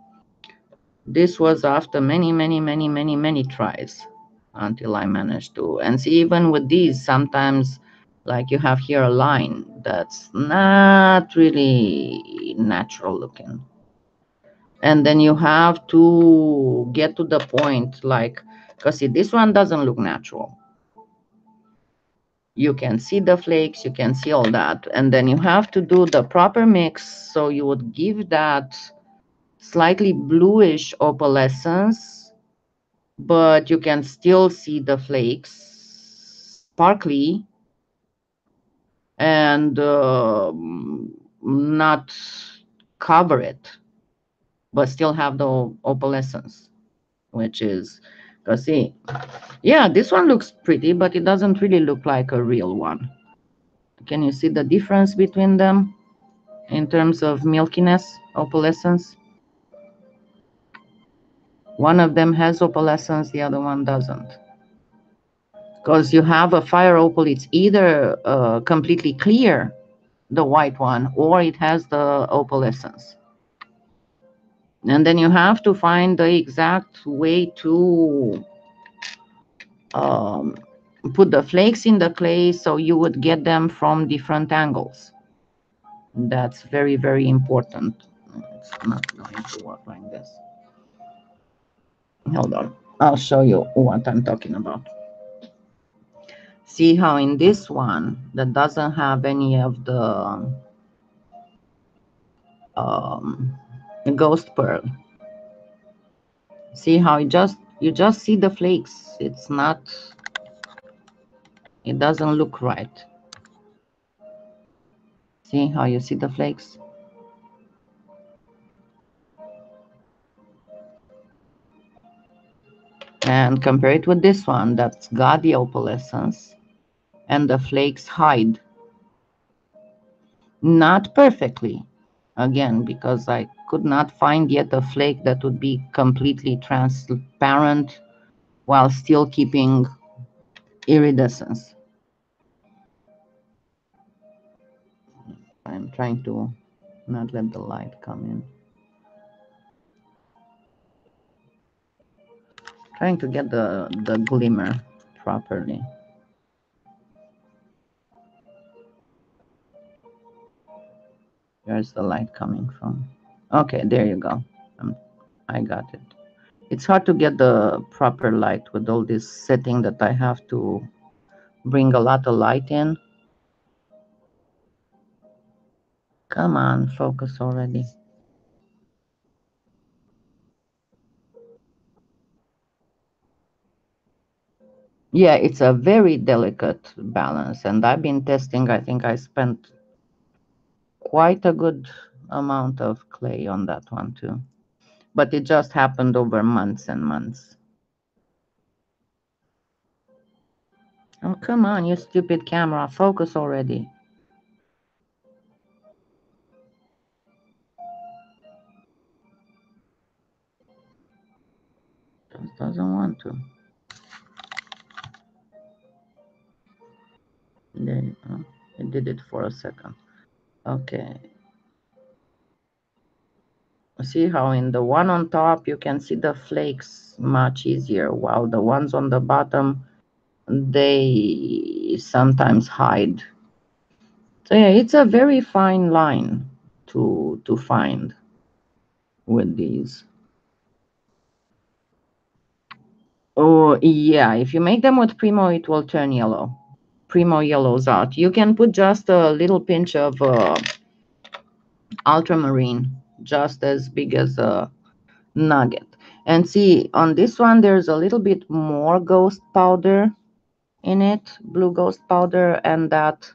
this was after many tries until I managed to. And see, even with these, sometimes, like you have here a line that's not really natural looking. And then you have to get to the point, like, because see, this one doesn't look natural. You can see the flakes, you can see all that. And then you have to do the proper mix. So you would give that slightly bluish opalescence, but you can still see the flakes sparkly and not cover it, but still have the opalescence, which is, because see, yeah, this one looks pretty, but it doesn't really look like a real one. Can you see the difference between them in terms of milkiness, opalescence? One of them has opalescence, the other one doesn't. Because you have a fire opal, it's either completely clear, the white one, or it has the opalescence. And then you have to find the exact way to put the flakes in the clay so you would get them from different angles. That's very important. It's not going to work like this. Hold on, I'll show you what I'm talking about. See how in this one that doesn't have any of the ghost pearl. See how you just see the flakes. It's not, it doesn't look right. See how you see the flakes? And compare it with this one that's got the opalescence and the flakes hide. Not perfectly, again, because I could not find yet a flake that would be completely transparent while still keeping iridescence. I'm trying to not let the light come in. Trying to get the glimmer properly. Where's the light coming from? Okay, there you go. I got it. It's hard to get the proper light with all this setting that I have to bring a lot of light in. Come on, focus already. Yeah, it's a very delicate balance, and I've been testing. I think I spent quite a good amount of clay on that one too. but it just happened over months and months. Oh, come on, you stupid camera, focus already. Just doesn't want to. There you go. It did it for a second. Okay. See how in the one on top you can see the flakes much easier, while the ones on the bottom, they sometimes hide. So yeah, it's a very fine line to find with these. Oh yeah, if you make them with Primo, it will turn yellow. Primo yellows out. You can put just a little pinch of ultramarine, just as big as a nugget. And see, on this one, there's a little bit more ghost powder in it, blue ghost powder, and that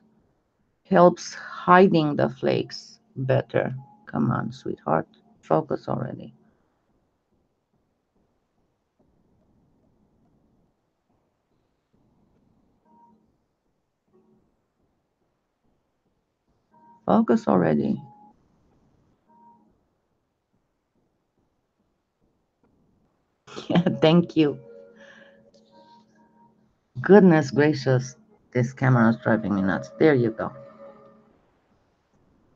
helps hiding the flakes better. Come on, sweetheart, focus already. Focus already. Thank you. Goodness gracious, this camera is driving me nuts. There you go.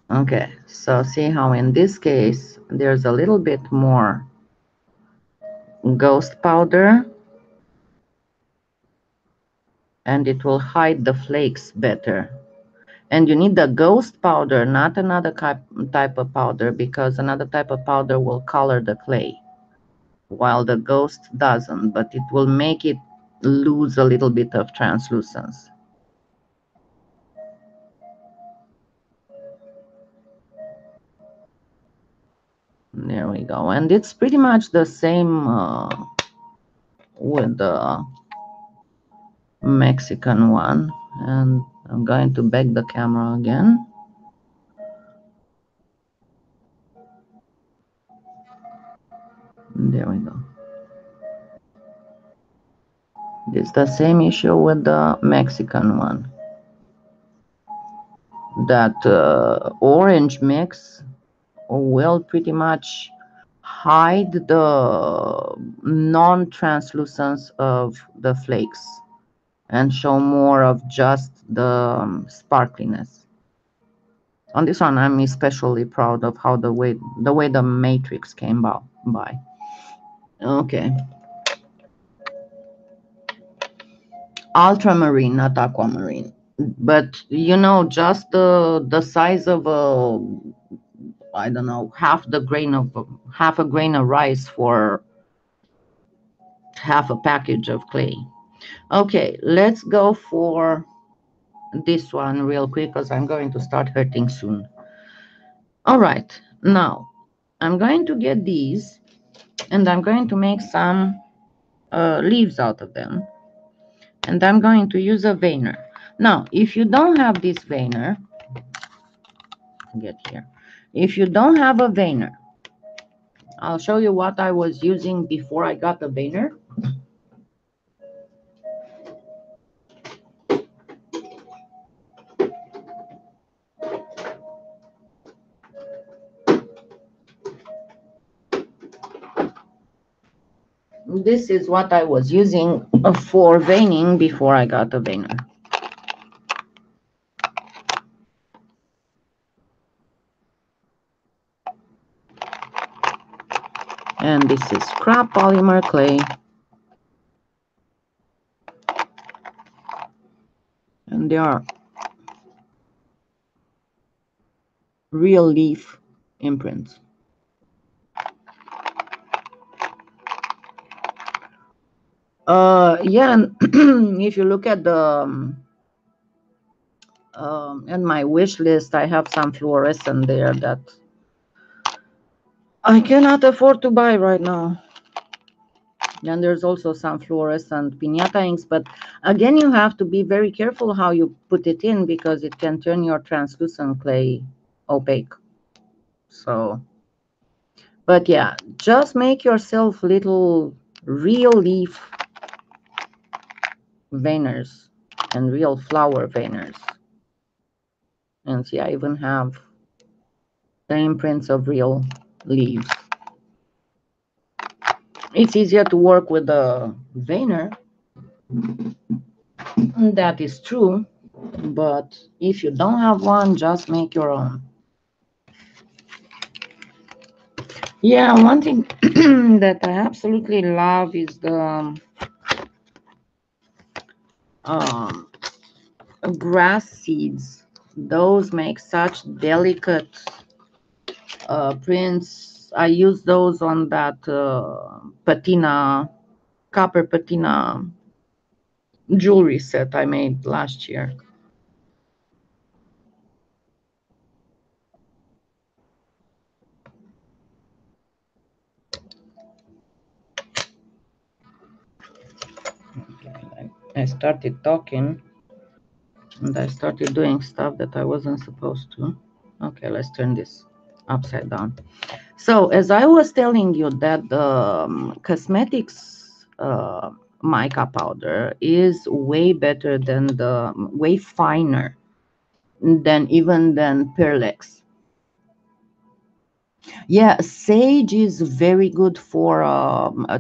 Okay, so see how in this case there's a little bit more ghost powder and it will hide the flakes better. And you need the ghost powder, not another type of powder, because another type of powder will color the clay, while the ghost doesn't, but it will make it lose a little bit of translucence. There we go. And it's pretty much the same with the Mexican one. And I'm going to back the camera again. There we go. It's the same issue with the Mexican one. That orange mix will pretty much hide the non-translucence of the flakes and show more of just the sparkliness. On this one, I'm especially proud of how the way the matrix came by. Okay. Ultramarine, not aquamarine. But you know, just the size of a, I don't know, half a grain of rice for half a package of clay. Okay, let's go for this one real quick because I'm going to start hurting soon. All right, now I'm going to get these and I'm going to make some leaves out of them. And I'm going to use a veiner. Now, if you don't have this veiner, get here. If you don't have a veiner, I'll show you what I was using before I got the veiner. This is what I was using for veining before I got the veiner. And this is scrap polymer clay. And they are real leaf imprints. Yeah, and if you look at the in my wish list, I have some fluorescent there that I cannot afford to buy right now. And there's also some fluorescent piñata inks, but again, you have to be very careful how you put it in because it can turn your translucent clay opaque. So, But yeah, just make yourself little real leaf veiners and real flower veiners. And see, I even have the imprints of real leaves. It's easier to work with a veiner, that is true, but if you don't have one, just make your own. Yeah, one thing that I absolutely love is the grass seeds. Those make such delicate prints. I use those on that patina, copper patina jewelry set I made last year. Okay, I started talking and I started doing stuff that I wasn't supposed to. Okay, let's turn this upside down. So as I was telling you that the cosmetics mica powder is way better than the, way finer than even than Perlex. Yeah, sage is very good for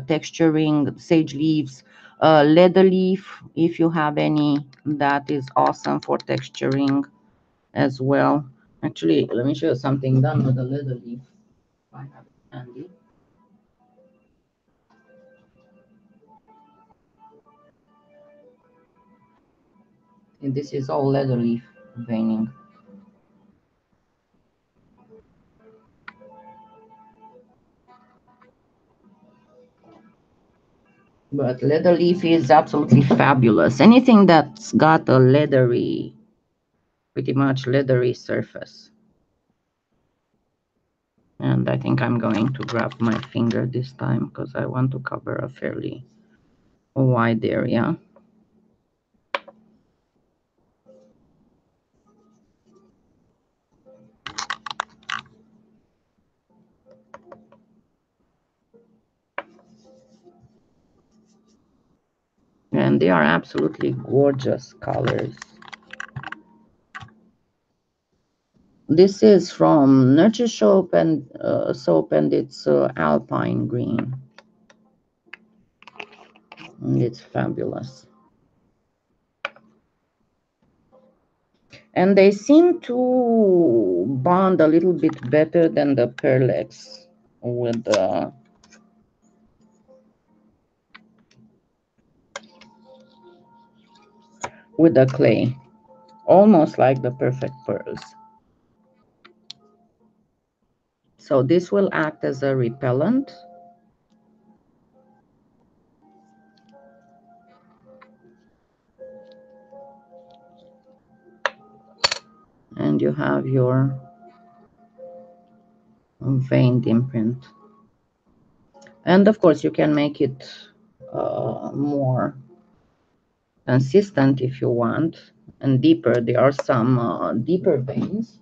texturing, sage leaves. Leather leaf, if you have any, that is awesome for texturing as well. Actually, let me show you something done with the leather leaf. I have it handy. And this is all leather leaf veining. But leather leaf is absolutely fabulous. Anything that's got a leathery, pretty much leathery surface. And I think I'm going to grab my finger this time because I want to cover a fairly wide area. And they are absolutely gorgeous colors. This is from Nurture Soap and it's alpine green. And it's fabulous. And they seem to bond a little bit better than the Perlex with the clay, almost like the perfect pearls. So this will act as a repellent. And you have your veined imprint. And of course you can make it more consistent if you want, and deeper. There are some deeper veins.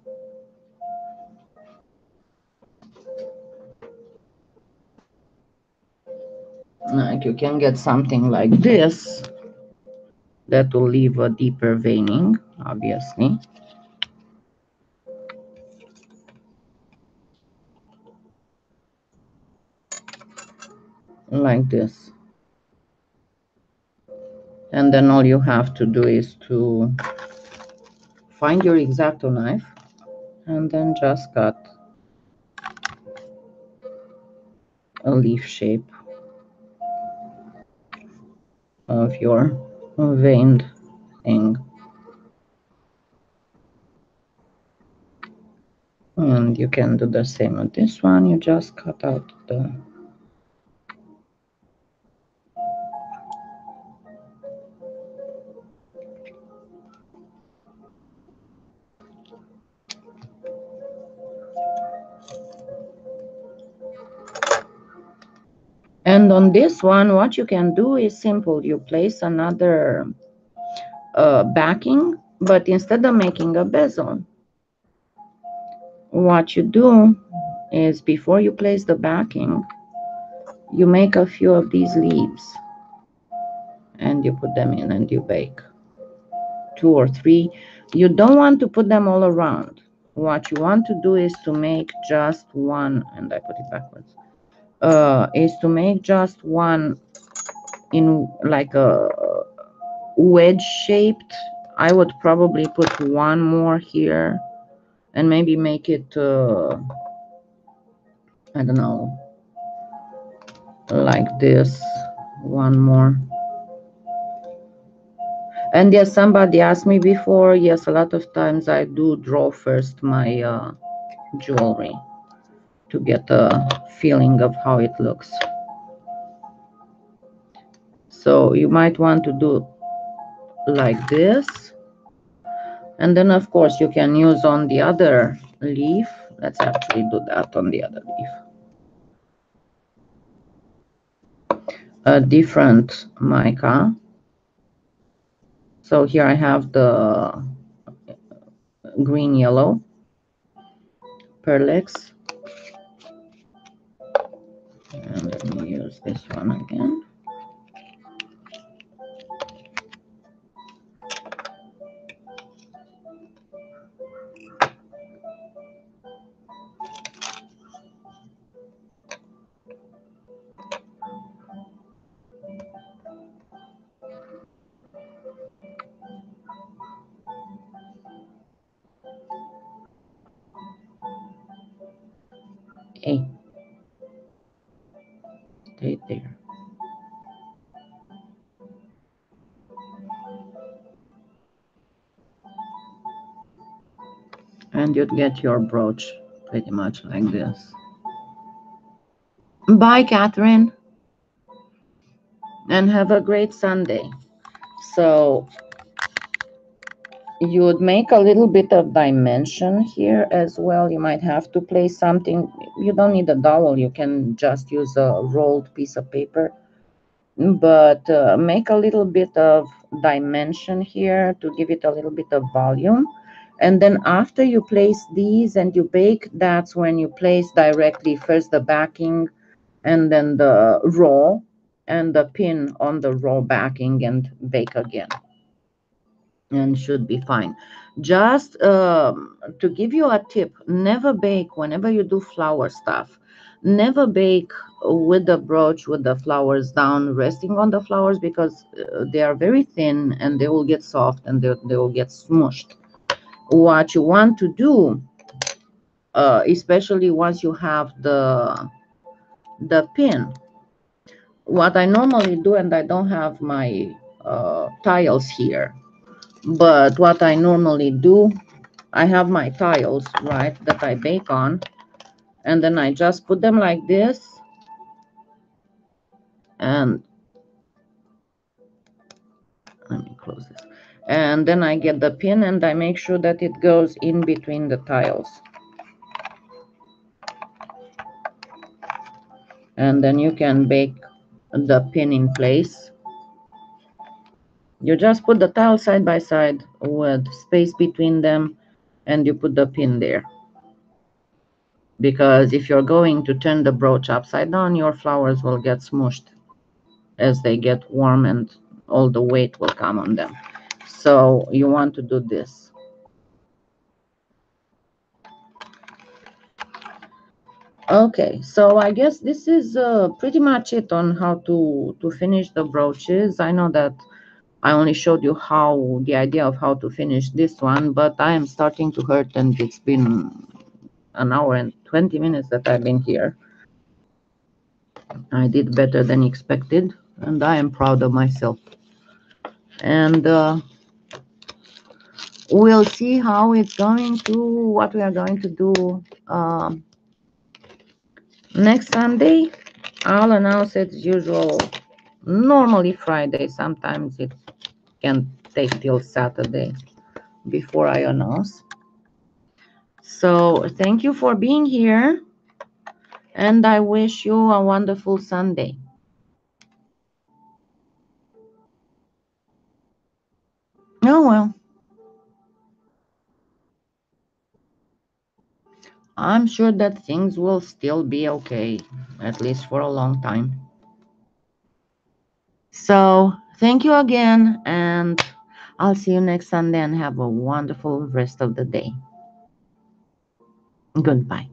Like you can get something like this that will leave a deeper veining, obviously. Like this. And then all you have to do is to find your X-Acto knife and then just cut a leaf shape of your veined thing. And you can do the same with this one. You just cut out the and on this one, what you can do is simple. You place another backing, but instead of making a bezel, what you do is before you place the backing, you make a few of these leaves and you put them in and you bake 2 or 3. You don't want to put them all around. What you want to do is to make just one, and I put it backwards, is to make just one in like a wedge shaped. I would probably put one more here and maybe make it I don't know, like this, one more. And yes, somebody asked me before, yes, a lot of times I do draw first my jewelry to get a feeling of how it looks. So you might want to do like this, and then of course you can use on the other leaf. Let's actually do that on the other leaf. A different mica. So here I have the green yellow perlex, and let me use this one again. Hey, stay there. And you'd get your brooch pretty much like this. Bye, Catherine, and have a great Sunday. So you would make a little bit of dimension here as well. You might have to place something. You don't need a dowel. You can just use a rolled piece of paper. But make a little bit of dimension here to give it a little bit of volume. And then after you place these and you bake, that's when you place directly first the backing and then the roll and the pin on the roll backing and bake again, and should be fine. Just to give you a tip, never bake whenever you do flower stuff. Never bake with the brooch with the flowers down, resting on the flowers, because they are very thin and they will get soft and they will get smushed. What you want to do, especially once you have the pin, what I normally do, and I don't have my tiles here, but what I normally do, I have my tiles, right, that I bake on, and then I just put them like this, and let me close this, and then I get the pin and I make sure that it goes in between the tiles, and then you can bake the pin in place. You just put the tile side by side with space between them, and you put the pin there. Because if you're going to turn the brooch upside down, your flowers will get smushed as they get warm and all the weight will come on them. So you want to do this. Okay, so I guess this is pretty much it on how to finish the brooches. I know that I only showed you how the idea of how to finish this one, but I am starting to hurt and it's been an hour and 20 minutes that I've been here. I did better than expected and I am proud of myself. And we'll see how it's going to, what we are going to do next Sunday. I'll announce it as usual, normally Friday. Sometimes it can take till Saturday before I announce. So thank you for being here, and I wish you a wonderful Sunday. Oh well. I'm sure that things will still be okay, at least for a long time. So thank you again, and I'll see you next Sunday and have a wonderful rest of the day. Goodbye.